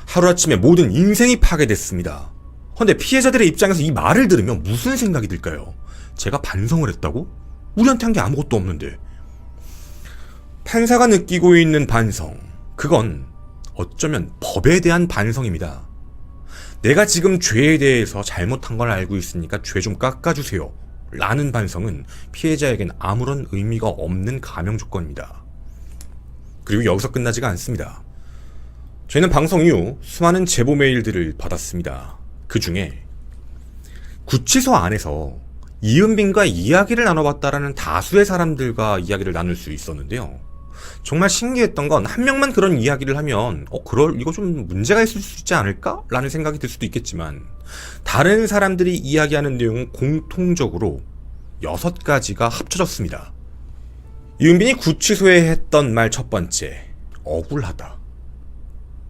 S1: 하루아침에 모든 인생이 파괴됐습니다. 그런데 피해자들의 입장에서 이 말을 들으면 무슨 생각이 들까요? 제가 반성을 했다고? 우리한테 한 게 아무것도 없는데. 판사가 느끼고 있는 반성, 그건 어쩌면 법에 대한 반성입니다. 내가 지금 죄에 대해서 잘못한 걸 알고 있으니까 죄 좀 깎아주세요 라는 반성은 피해자에겐 아무런 의미가 없는 감형 조건입니다. 그리고 여기서 끝나지가 않습니다. 저희는 방송 이후 수많은 제보 메일들을 받았습니다. 그 중에 구치소 안에서 이은빈과 이야기를 나눠봤다라는 다수의 사람들과 이야기를 나눌 수 있었는데요. 정말 신기했던 건 한 명만 그런 이야기를 하면 이거 좀 문제가 있을 수 있지 않을까? 라는 생각이 들 수도 있겠지만, 다른 사람들이 이야기하는 내용은 공통적으로 6가지가 합쳐졌습니다. 이은빈이 구치소에 했던 말 첫 번째, 억울하다.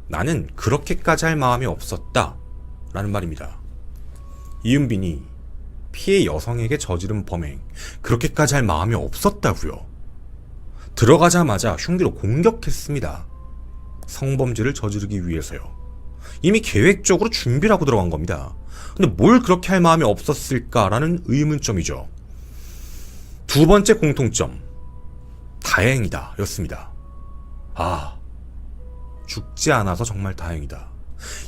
S1: 나는 그렇게까지 할 마음이 없었다 라는 말입니다. 이은빈이 피해 여성에게 저지른 범행, 그렇게까지 할 마음이 없었다고요. 들어가자마자 흉기로 공격했습니다. 성범죄를 저지르기 위해서요. 이미 계획적으로 준비를 하고 들어간 겁니다. 근데 뭘 그렇게 할 마음이 없었을까라는 의문점이죠. 두 번째 공통점, 다행이다 였습니다. 죽지 않아서 정말 다행이다.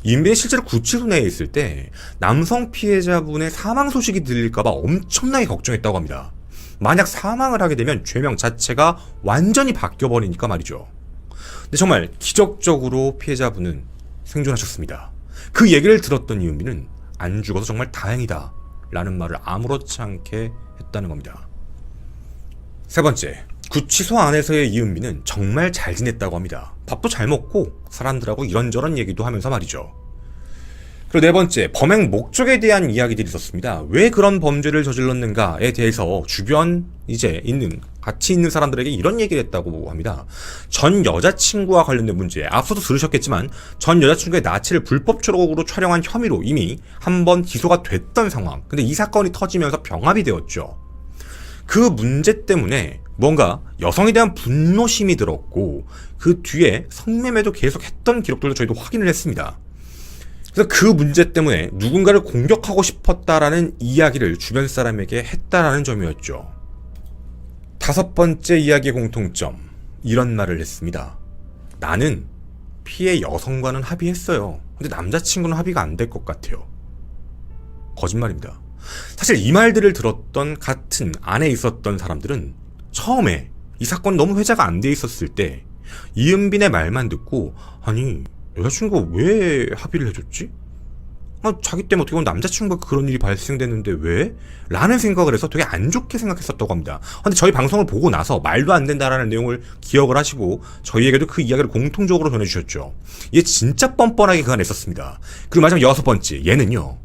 S1: 이은빈이 실제로 구치소 내에 있을 때 남성 피해자분의 사망 소식이 들릴까봐 엄청나게 걱정했다고 합니다. 만약 사망을 하게 되면 죄명 자체가 완전히 바뀌어버리니까 말이죠. 근데 정말 기적적으로 피해자분은 생존하셨습니다. 그 얘기를 들었던 이은빈은 안 죽어서 정말 다행이다 라는 말을 아무렇지 않게 했다는 겁니다. 세 번째, 구치소 안에서의 이은빈은 정말 잘 지냈다고 합니다. 밥도 잘 먹고 사람들하고 이런저런 얘기도 하면서 말이죠. 그리고 네 번째, 범행 목적에 대한 이야기들이 있었습니다. 왜 그런 범죄를 저질렀는가에 대해서 주변 같이 있는 사람들에게 이런 얘기를 했다고 합니다. 전 여자친구와 관련된 문제, 앞서도 들으셨겠지만 전 여자친구의 나치를 불법적으로 촬영한 혐의로 이미 한번 기소가 됐던 상황. 근데 이 사건이 터지면서 병합이 되었죠. 그 문제 때문에 뭔가 여성에 대한 분노심이 들었고, 그 뒤에 성매매도 계속 했던 기록들도 저희도 확인을 했습니다. 그래서 그 문제 때문에 누군가를 공격하고 싶었다라는 이야기를 주변 사람에게 했다라는 점이었죠. 다섯 번째 이야기의 공통점, 이런 말을 했습니다. 나는 피해 여성과는 합의했어요. 근데 남자친구는 합의가 안 될 것 같아요. 거짓말입니다. 사실 이 말들을 들었던 같은 안에 있었던 사람들은 처음에 이 사건이 너무 회자가 안 돼 있었을 때 이은빈의 말만 듣고, 아니 여자친구가 왜 합의를 해줬지? 자기 때문에 어떻게 보면 남자친구가 그런 일이 발생됐는데 왜? 라는 생각을 해서 되게 안 좋게 생각했었다고 합니다. 근데 저희 방송을 보고 나서 말도 안 된다라는 내용을 기억을 하시고 저희에게도 그 이야기를 공통적으로 전해주셨죠. 얘 진짜 뻔뻔하게 그간 했었습니다. 그리고 마지막 6번째, 얘는요,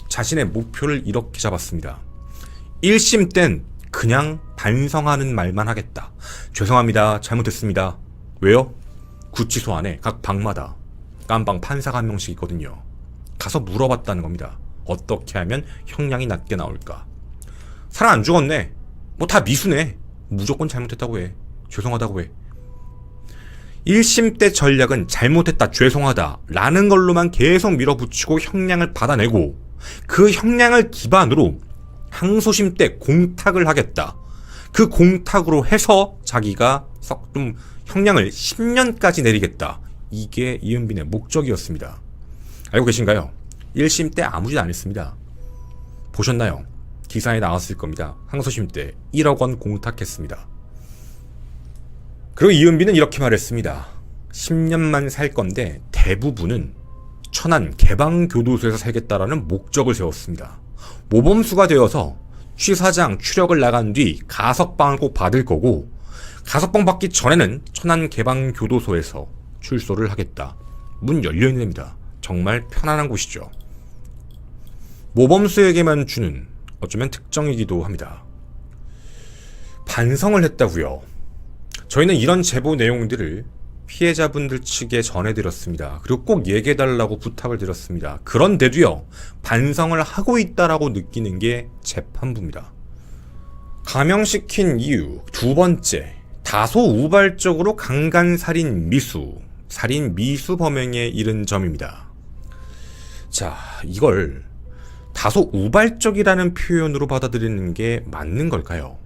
S1: 자신의 목표를 이렇게 잡았습니다. 1심 땐 그냥 반성하는 말만 하겠다. 죄송합니다. 잘못했습니다. 왜요? 구치소 안에 각 방마다 깜방 판사가 한 명씩 있거든요. 가서 물어봤다는 겁니다. 어떻게 하면 형량이 낮게 나올까? 사람 안 죽었네. 뭐 다 미수네. 무조건 잘못했다고 해. 죄송하다고 해. 1심 때 전략은 잘못했다, 죄송하다 라는 걸로만 계속 밀어붙이고 형량을 받아내고 그 형량을 기반으로 항소심 때 공탁을 하겠다. 그 공탁으로 해서 자기가 좀 형량을 10년까지 내리겠다. 이게 이은빈의 목적이었습니다. 알고 계신가요? 1심 때 아무 짓 안 했습니다. 보셨나요? 기사에 나왔을 겁니다. 항소심 때 1억 원 공탁했습니다. 그리고 이은빈은 이렇게 말했습니다. 10년만 살 건데 대부분은 천안 개방교도소에서 살겠다라는 목적을 세웠습니다. 모범수가 되어서 취사장 추력을 나간 뒤 가석방을 꼭 받을 거고 가석방 받기 전에는 천안 개방교도소에서 출소를 하겠다. 문 열려있는 데입니다. 정말 편안한 곳이죠. 모범수에게만 주는 어쩌면 특정이기도 합니다. 반성을 했다고요. 저희는 이런 제보 내용들을 피해자분들 측에 전해드렸습니다. 그리고 꼭 얘기해달라고 부탁을 드렸습니다. 그런데도요, 반성을 하고 있다라고 느끼는 게 재판부입니다. 감형시킨 이유 2번째, 다소 우발적으로 강간살인 미수, 살인 미수 범행에 이른 점입니다. 자, 이걸 다소 우발적이라는 표현으로 받아들이는 게 맞는 걸까요?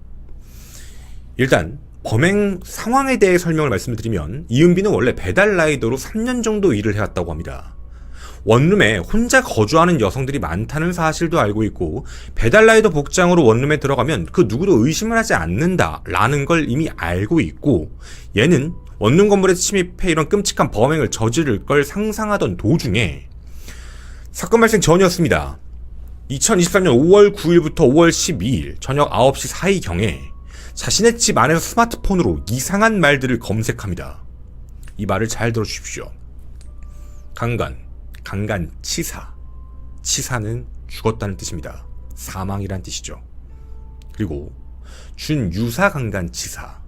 S1: 일단 범행 상황에 대해 설명을 말씀드리면 이은빈은 원래 배달라이더로 3년 정도 일을 해왔다고 합니다. 원룸에 혼자 거주하는 여성들이 많다는 사실도 알고 있고 배달라이더 복장으로 원룸에 들어가면 그 누구도 의심을 하지 않는다라는 걸 이미 알고 있고 얘는 원룸 건물에 침입해 이런 끔찍한 범행을 저지를 걸 상상하던 도중에 사건 발생 전이었습니다. 2023년 5월 9일부터 5월 12일 저녁 9시 사이경에 자신의 집 안에서 스마트폰으로 이상한 말들을 검색합니다. 이 말을 잘 들어주십시오. 강간치사. 치사는 죽었다는 뜻입니다. 사망이란 뜻이죠. 그리고 준유사 강간치사,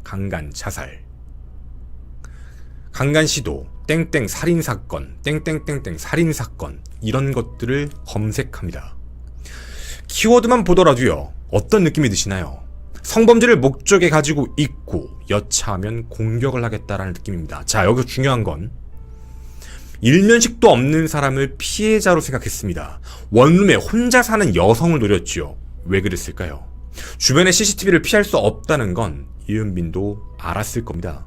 S1: 강간자살, 강간시도, 땡땡 살인사건, 땡땡땡땡 살인사건 이런 것들을 검색합니다. 키워드만 보더라도요. 어떤 느낌이 드시나요? 성범죄를 목적에 가지고 있고 여차하면 공격을 하겠다라는 느낌입니다. 자, 여기서 중요한 건 일면식도 없는 사람을 피해자로 생각했습니다. 원룸에 혼자 사는 여성을 노렸지요. 왜 그랬을까요? 주변에 CCTV를 피할 수 없다는 건 이은빈도 알았을 겁니다.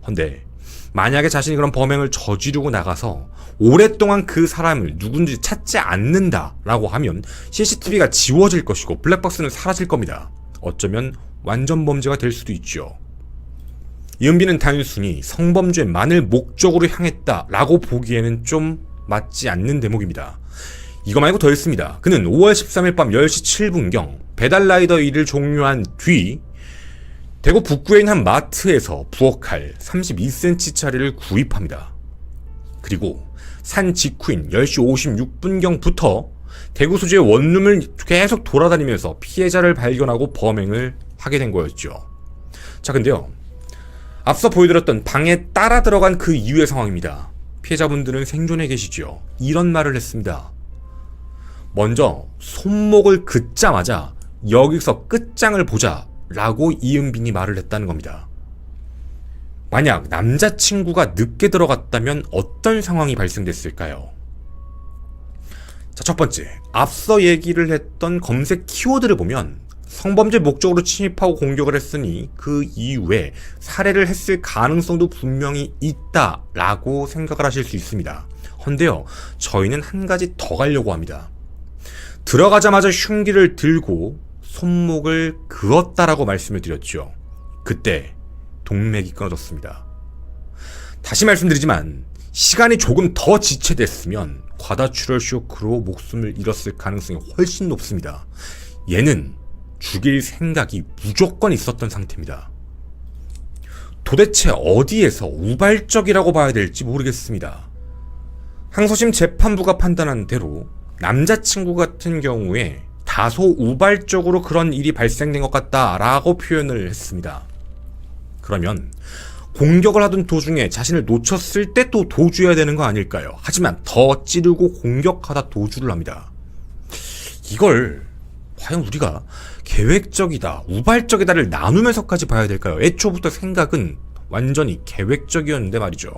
S1: 헌데 만약에 자신이 그런 범행을 저지르고 나가서 오랫동안 그 사람을 누군지 찾지 않는다라고 하면 CCTV가 지워질 것이고 블랙박스는 사라질 겁니다. 어쩌면 완전 범죄가 될 수도 있죠. 이은빈은 단순히 성범죄만을 목적으로 향했다라고 보기에는 좀 맞지 않는 대목입니다. 이거 말고 더 있습니다. 그는 5월 13일 밤 10시 7분경 배달라이더 일을 종료한 뒤 대구 북구에 있는 한 마트에서 부엌칼 32cm짜리를 구입합니다. 그리고 산 직후인 10시 56분경부터 대구 소재의 원룸을 계속 돌아다니면서 피해자를 발견하고 범행을 하게 된 거였죠. 자, 근데요. 앞서 보여드렸던 방에 따라 들어간 그 이후의 상황입니다. 피해자분들은 생존해 계시죠. 이런 말을 했습니다. 먼저 손목을 긋자마자 여기서 끝장을 보자 라고 이은빈이 말을 했다는 겁니다. 만약 남자친구가 늦게 들어갔다면 어떤 상황이 발생됐을까요? 자, 첫 번째, 앞서 얘기를 했던 검색 키워드를 보면 성범죄 목적으로 침입하고 공격을 했으니 그 이후에 살해를 했을 가능성도 분명히 있다라고 생각을 하실 수 있습니다. 헌데요, 저희는 한 가지 더 가려고 합니다. 들어가자마자 흉기를 들고 손목을 그었다라고 말씀을 드렸죠. 그때 동맥이 끊어졌습니다. 다시 말씀드리지만 시간이 조금 더 지체됐으면 과다출혈 쇼크로 목숨을 잃었을 가능성이 훨씬 높습니다. 얘는 죽일 생각이 무조건 있었던 상태입니다. 도대체 어디에서 우발적이라고 봐야 될지 모르겠습니다. 항소심 재판부가 판단한 대로 남자친구 같은 경우에 다소 우발적으로 그런 일이 발생된 것 같다라고 표현을 했습니다. 그러면 공격을 하던 도중에 자신을 놓쳤을 때 또 도주해야 되는 거 아닐까요? 하지만 더 찌르고 공격하다 도주를 합니다. 이걸 과연 우리가 계획적이다, 우발적이다를 나누면서까지 봐야 될까요? 애초부터 생각은 완전히 계획적이었는데 말이죠.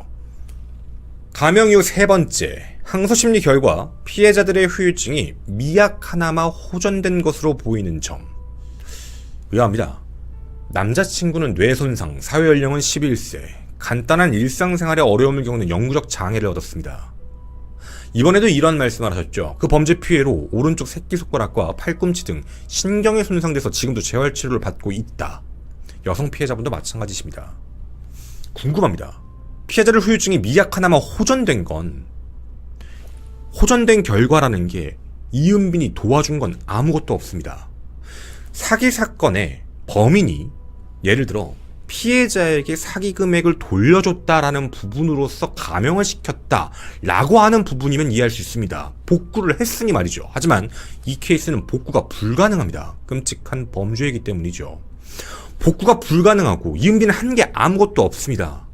S1: 감형 이후 세 번째, 항소심리 결과 피해자들의 후유증이 미약 하나마 호전된 것으로 보이는 점. 의아합니다. 남자친구는 뇌손상, 사회연령은 11세, 간단한 일상생활에 어려움을 겪는 영구적 장애를 얻었습니다. 이번에도 이런 말씀을 하셨죠. 그 범죄 피해로 오른쪽 새끼손가락과 팔꿈치 등 신경이 손상돼서 지금도 재활치료를 받고 있다. 여성 피해자분도 마찬가지십니다. 궁금합니다. 피해자들 후유증이 미약 하나마 호전된 결과라는 게 이은빈이 도와준 건 아무것도 없습니다. 사기 사건의 범인이 예를 들어 피해자에게 사기 금액을 돌려줬다라는 부분으로서 감형을 시켰다라고 하는 부분이면 이해할 수 있습니다. 복구를 했으니 말이죠. 하지만 이 케이스는 복구가 불가능합니다. 끔찍한 범죄이기 때문이죠. 복구가 불가능하고 이은빈은 한 게 아무것도 없습니다.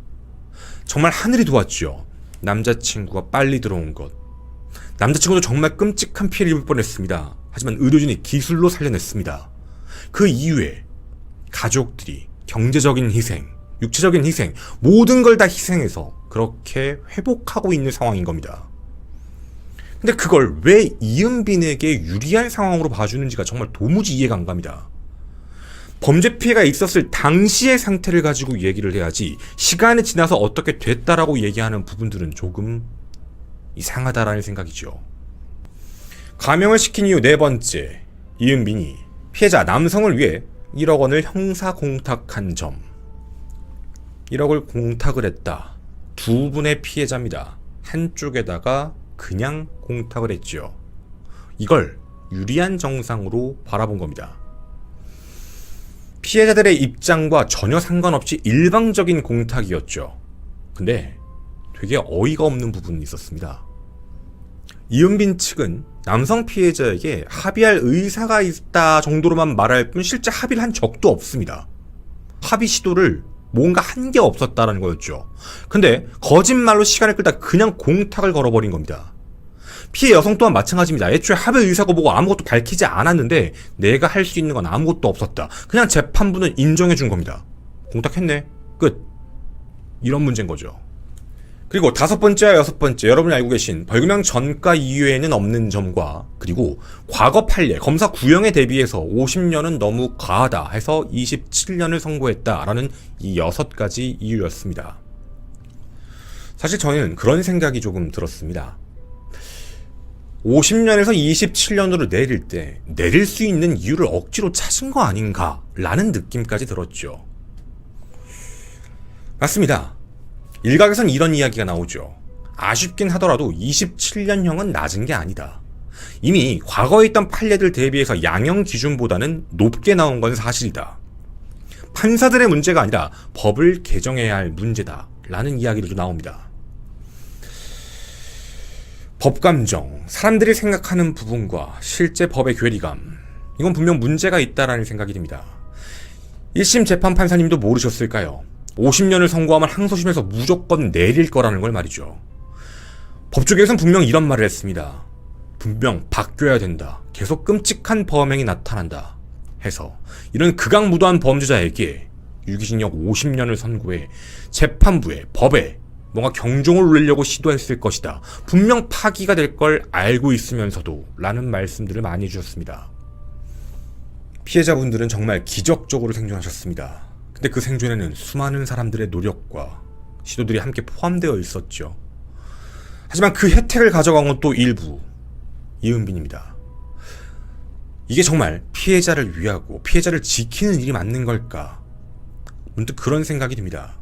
S1: 정말 하늘이 도왔죠. 남자친구가 빨리 들어온 것. 남자친구도 정말 끔찍한 피해를 입을 뻔했습니다. 하지만 의료진이 기술로 살려냈습니다. 그 이후에 가족들이 경제적인 희생, 육체적인 희생, 모든 걸 다 희생해서 그렇게 회복하고 있는 상황인 겁니다. 근데 그걸 왜 이은빈에게 유리한 상황으로 봐주는지가 정말 도무지 이해가 안 갑니다. 범죄 피해가 있었을 당시의 상태를 가지고 얘기를 해야지 시간이 지나서 어떻게 됐다라고 얘기하는 부분들은 조금 이상하다라는 생각이죠. 감형을 시킨 이후 네 번째, 이은빈이 피해자 남성을 위해 1억 원을 형사 공탁한 점. 1억을 공탁을 했다. 두 분의 피해자입니다. 한쪽에다가 그냥 공탁을 했죠. 이걸 유리한 정상으로 바라본 겁니다. 피해자들의 입장과 전혀 상관없이 일방적인 공탁이었죠. 근데 되게 어이가 없는 부분이 있었습니다. 이은빈 측은 남성 피해자에게 합의할 의사가 있다 정도로만 말할 뿐 실제 합의를 한 적도 없습니다. 합의 시도를 뭔가 한 게 없었다라는 거였죠. 근데 거짓말로 시간을 끌다 그냥 공탁을 걸어버린 겁니다. 피해 여성 또한 마찬가지입니다. 애초에 합의 의사고 뭐고 아무것도 밝히지 않았는데 내가 할 수 있는 건 아무것도 없었다. 그냥 재판부는 인정해 준 겁니다. 공탁했네. 끝. 이런 문제인 거죠. 그리고 다섯 번째와 여섯 번째, 여러분이 알고 계신 벌금형 전가 이외에는 없는 점과 그리고 과거 판례, 검사 구형에 대비해서 50년은 너무 과하다 해서 27년을 선고했다라는 이 6가지 이유였습니다. 사실 저는 그런 생각이 조금 들었습니다. 50년에서 27년으로 내릴 때 내릴 수 있는 이유를 억지로 찾은 거 아닌가 라는 느낌까지 들었죠. 맞습니다. 일각에선 이런 이야기가 나오죠. 아쉽긴 하더라도 27년형은 낮은 게 아니다. 이미 과거에 있던 판례들 대비해서 양형 기준보다는 높게 나온 건 사실이다. 판사들의 문제가 아니라 법을 개정해야 할 문제다 라는 이야기도 나옵니다. 법감정, 사람들이 생각하는 부분과 실제 법의 괴리감, 이건 분명 문제가 있다라는 생각이 듭니다. 1심 재판 판사님도 모르셨을까요? 50년을 선고하면 항소심에서 무조건 내릴 거라는 걸 말이죠. 법조계에서는 분명 이런 말을 했습니다. 분명 바뀌어야 된다. 계속 끔찍한 범행이 나타난다. 해서 이런 극악무도한 범죄자에게 유기징역 50년을 선고해 재판부에, 법에 뭔가 경종을 울리려고 시도했을 것이다. 분명 파기가 될 걸 알고 있으면서도 라는 말씀들을 많이 해주셨습니다. 피해자분들은 정말 기적적으로 생존하셨습니다. 근데 그 생존에는 수많은 사람들의 노력과 시도들이 함께 포함되어 있었죠. 하지만 그 혜택을 가져간 건 또 일부, 이은빈입니다. 이게 정말 피해자를 위하고 피해자를 지키는 일이 맞는 걸까? 문득 그런 생각이 듭니다.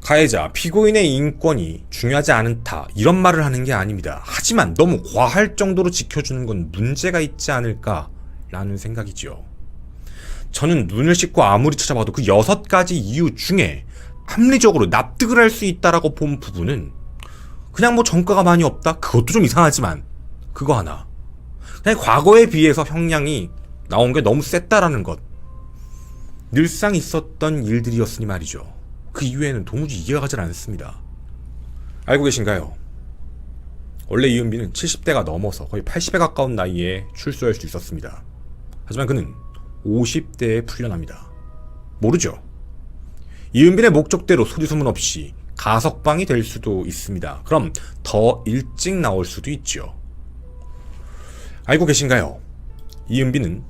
S1: 가해자, 피고인의 인권이 중요하지 않다 이런 말을 하는 게 아닙니다. 하지만 너무 과할 정도로 지켜주는 건 문제가 있지 않을까라는 생각이지요. 저는 눈을 씻고 아무리 찾아봐도 그 6가지 이유 중에 합리적으로 납득을 할 수 있다라고 본 부분은 그냥 뭐 전과가 많이 없다? 그것도 좀 이상하지만 그거 하나. 그냥 과거에 비해서 형량이 나온 게 너무 셌다라는 것. 늘상 있었던 일들이었으니 말이죠. 그 이후에는 도무지 이해가 가질 않습니다. 알고 계신가요? 원래 이은비는 70대가 넘어서 거의 80에 가까운 나이에 출소할 수 있었습니다. 하지만 그는 50대에 풀려납니다. 모르죠? 이은빈의 목적대로 소지소문 없이 가석방이 될 수도 있습니다. 그럼 더 일찍 나올 수도 있죠. 알고 계신가요? 이은빈은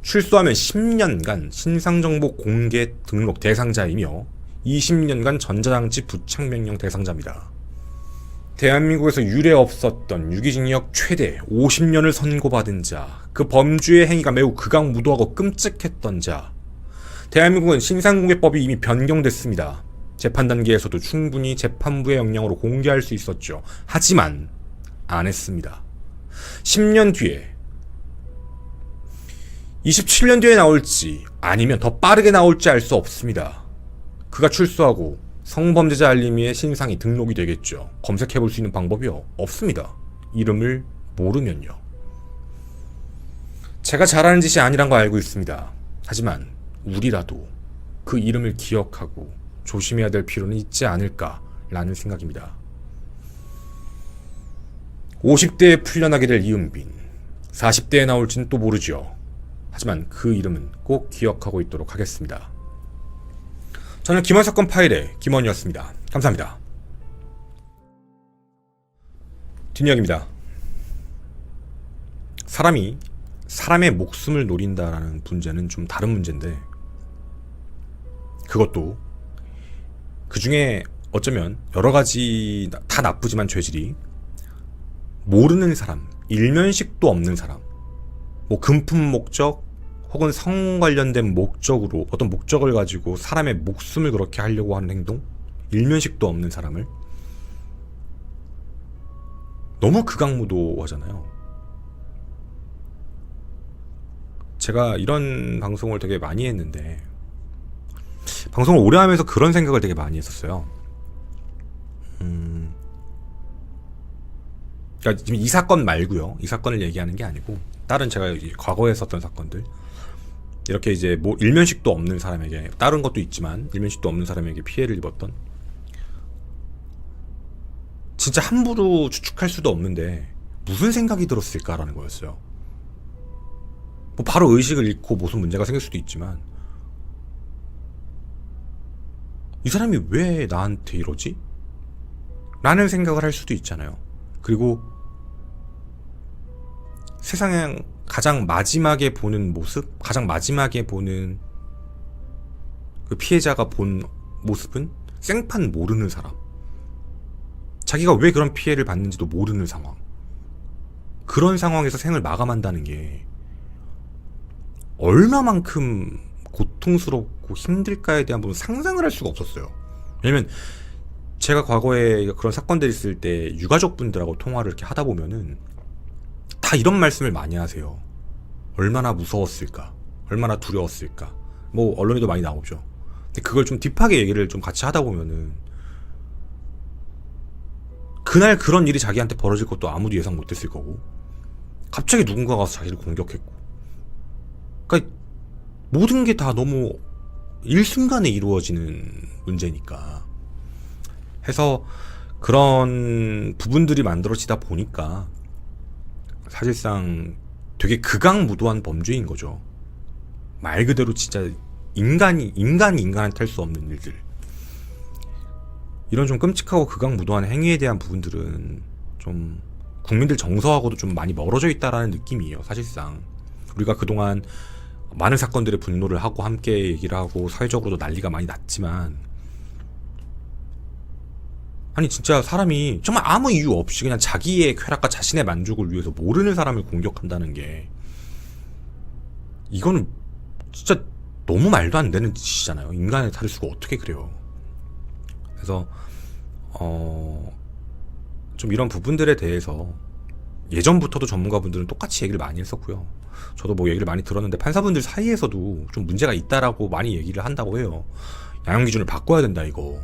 S1: 출소하면 10년간 신상정보 공개 등록 대상자이며 20년간 전자장치 부착 명령 대상자입니다. 대한민국에서 유례 없었던 유기징역 최대 50년을 선고받은 자, 그 범죄의 행위가 매우 극악무도하고 끔찍했던 자. 대한민국은 신상공개법이 이미 변경됐습니다. 재판 단계에서도 충분히 재판부의 역량으로 공개할 수 있었죠. 하지만 안 했습니다. 10년 뒤에 27년 뒤에 나올지 아니면 더 빠르게 나올지 알 수 없습니다. 그가 출소하고 성범죄자 알림이의 신상이 등록이 되겠죠. 검색해볼 수 있는 방법이요? 없습니다. 이름을 모르면요. 제가 잘하는 짓이 아니란 거 알고 있습니다. 하지만 우리라도 그 이름을 기억하고 조심해야 될 필요는 있지 않을까라는 생각입니다. 50대에 풀려나게 될 이은빈, 40대에 나올지는 또 모르죠. 하지만 그 이름은 꼭 기억하고 있도록 하겠습니다. 저는 김원 사건 파일의 김원이었습니다. 감사합니다. 뒷이야기입니다. 사람이 사람의 목숨을 노린다라는 문제는 좀 다른 문제인데, 그것도 그 중에 어쩌면 여러 가지 다 나쁘지만 죄질이 모르는 사람, 일면식도 없는 사람, 뭐 금품 목적 혹은 성 관련된 목적으로 어떤 목적을 가지고 사람의 목숨을 그렇게 하려고 하는 행동, 일면식도 없는 사람을 너무 극악무도하잖아요. 제가 이런 방송을 되게 많이 했는데, 방송을 오래 하면서 그런 생각을 되게 많이 했었어요. 그러니까 지금 이 사건 말고요. 이 사건을 얘기하는 게 아니고 다른 제가 과거에 썼던 사건들, 이렇게 이제 뭐 일면식도 없는 사람에게, 다른 것도 있지만 일면식도 없는 사람에게 피해를 입었던, 진짜 함부로 추측할 수도 없는데 무슨 생각이 들었을까라는 거였어요. 뭐 바로 의식을 잃고 무슨 문제가 생길 수도 있지만, 이 사람이 왜 나한테 이러지? 라는 생각을 할 수도 있잖아요. 그리고 세상에 가장 마지막에 보는 모습, 가장 마지막에 보는 그 피해자가 본 모습은 생판 모르는 사람, 자기가 왜 그런 피해를 받는지도 모르는 상황, 그런 상황에서 생을 마감한다는 게 얼마만큼 고통스럽고 힘들까에 대한 부분 상상을 할 수가 없었어요. 왜냐면 제가 과거에 그런 사건들이 있을 때 유가족분들하고 통화를 이렇게 하다 보면은 다 이런 말씀을 많이 하세요. 얼마나 무서웠을까, 얼마나 두려웠을까. 뭐 언론에도 많이 나오죠. 근데 그걸 좀 딥하게 얘기를 좀 같이 하다 보면은, 그날 그런 일이 자기한테 벌어질 것도 아무도 예상 못했을 거고, 갑자기 누군가가 가서 자기를 공격했고, 그러니까 모든 게 다 너무 일순간에 이루어지는 문제니까 해서 그런 부분들이 만들어지다 보니까 사실상 되게 극악무도한 범죄인 거죠. 말 그대로 진짜 인간이 인간한테 할 수 없는 일들, 이런 좀 끔찍하고 극악무도한 행위에 대한 부분들은 좀 국민들 정서하고도 좀 많이 멀어져 있다라는 느낌이에요. 사실상 우리가 그동안 많은 사건들의 분노를 하고 함께 얘기를 하고 사회적으로도 난리가 많이 났지만, 아니 진짜 사람이 정말 아무 이유 없이 그냥 자기의 쾌락과 자신의 만족을 위해서 모르는 사람을 공격한다는 게, 이거는 진짜 너무 말도 안 되는 짓이잖아요. 인간의 탈수가 어떻게 그래요. 그래서 좀 이런 부분들에 대해서 예전부터도 전문가분들은 똑같이 얘기를 많이 했었고요. 저도 뭐 얘기를 많이 들었는데 판사분들 사이에서도 좀 문제가 있다라고 많이 얘기를 한다고 해요. 양형 기준을 바꿔야 된다 이거.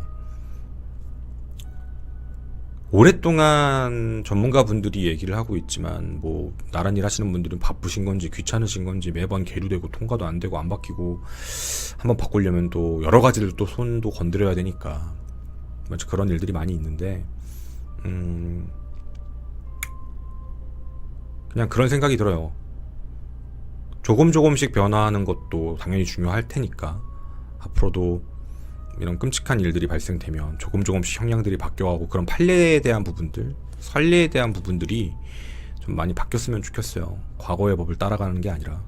S1: 오랫동안 전문가분들이 얘기를 하고 있지만 뭐 나란 일 하시는 분들은 바쁘신 건지 귀찮으신 건지 매번 계류되고 통과도 안 되고 안 바뀌고 한번 바꾸려면 또 여러 가지를 또 손도 건드려야 되니까 그런 일들이 많이 있는데 그냥 그런 생각이 들어요. 조금씩 변화하는 것도 당연히 중요할 테니까 앞으로도 이런 끔찍한 일들이 발생되면 조금씩 형량들이 바뀌어가고 그런 판례에 대한 부분들, 선례에 대한 부분들이 좀 많이 바뀌었으면 좋겠어요. 과거의 법을 따라가는 게 아니라.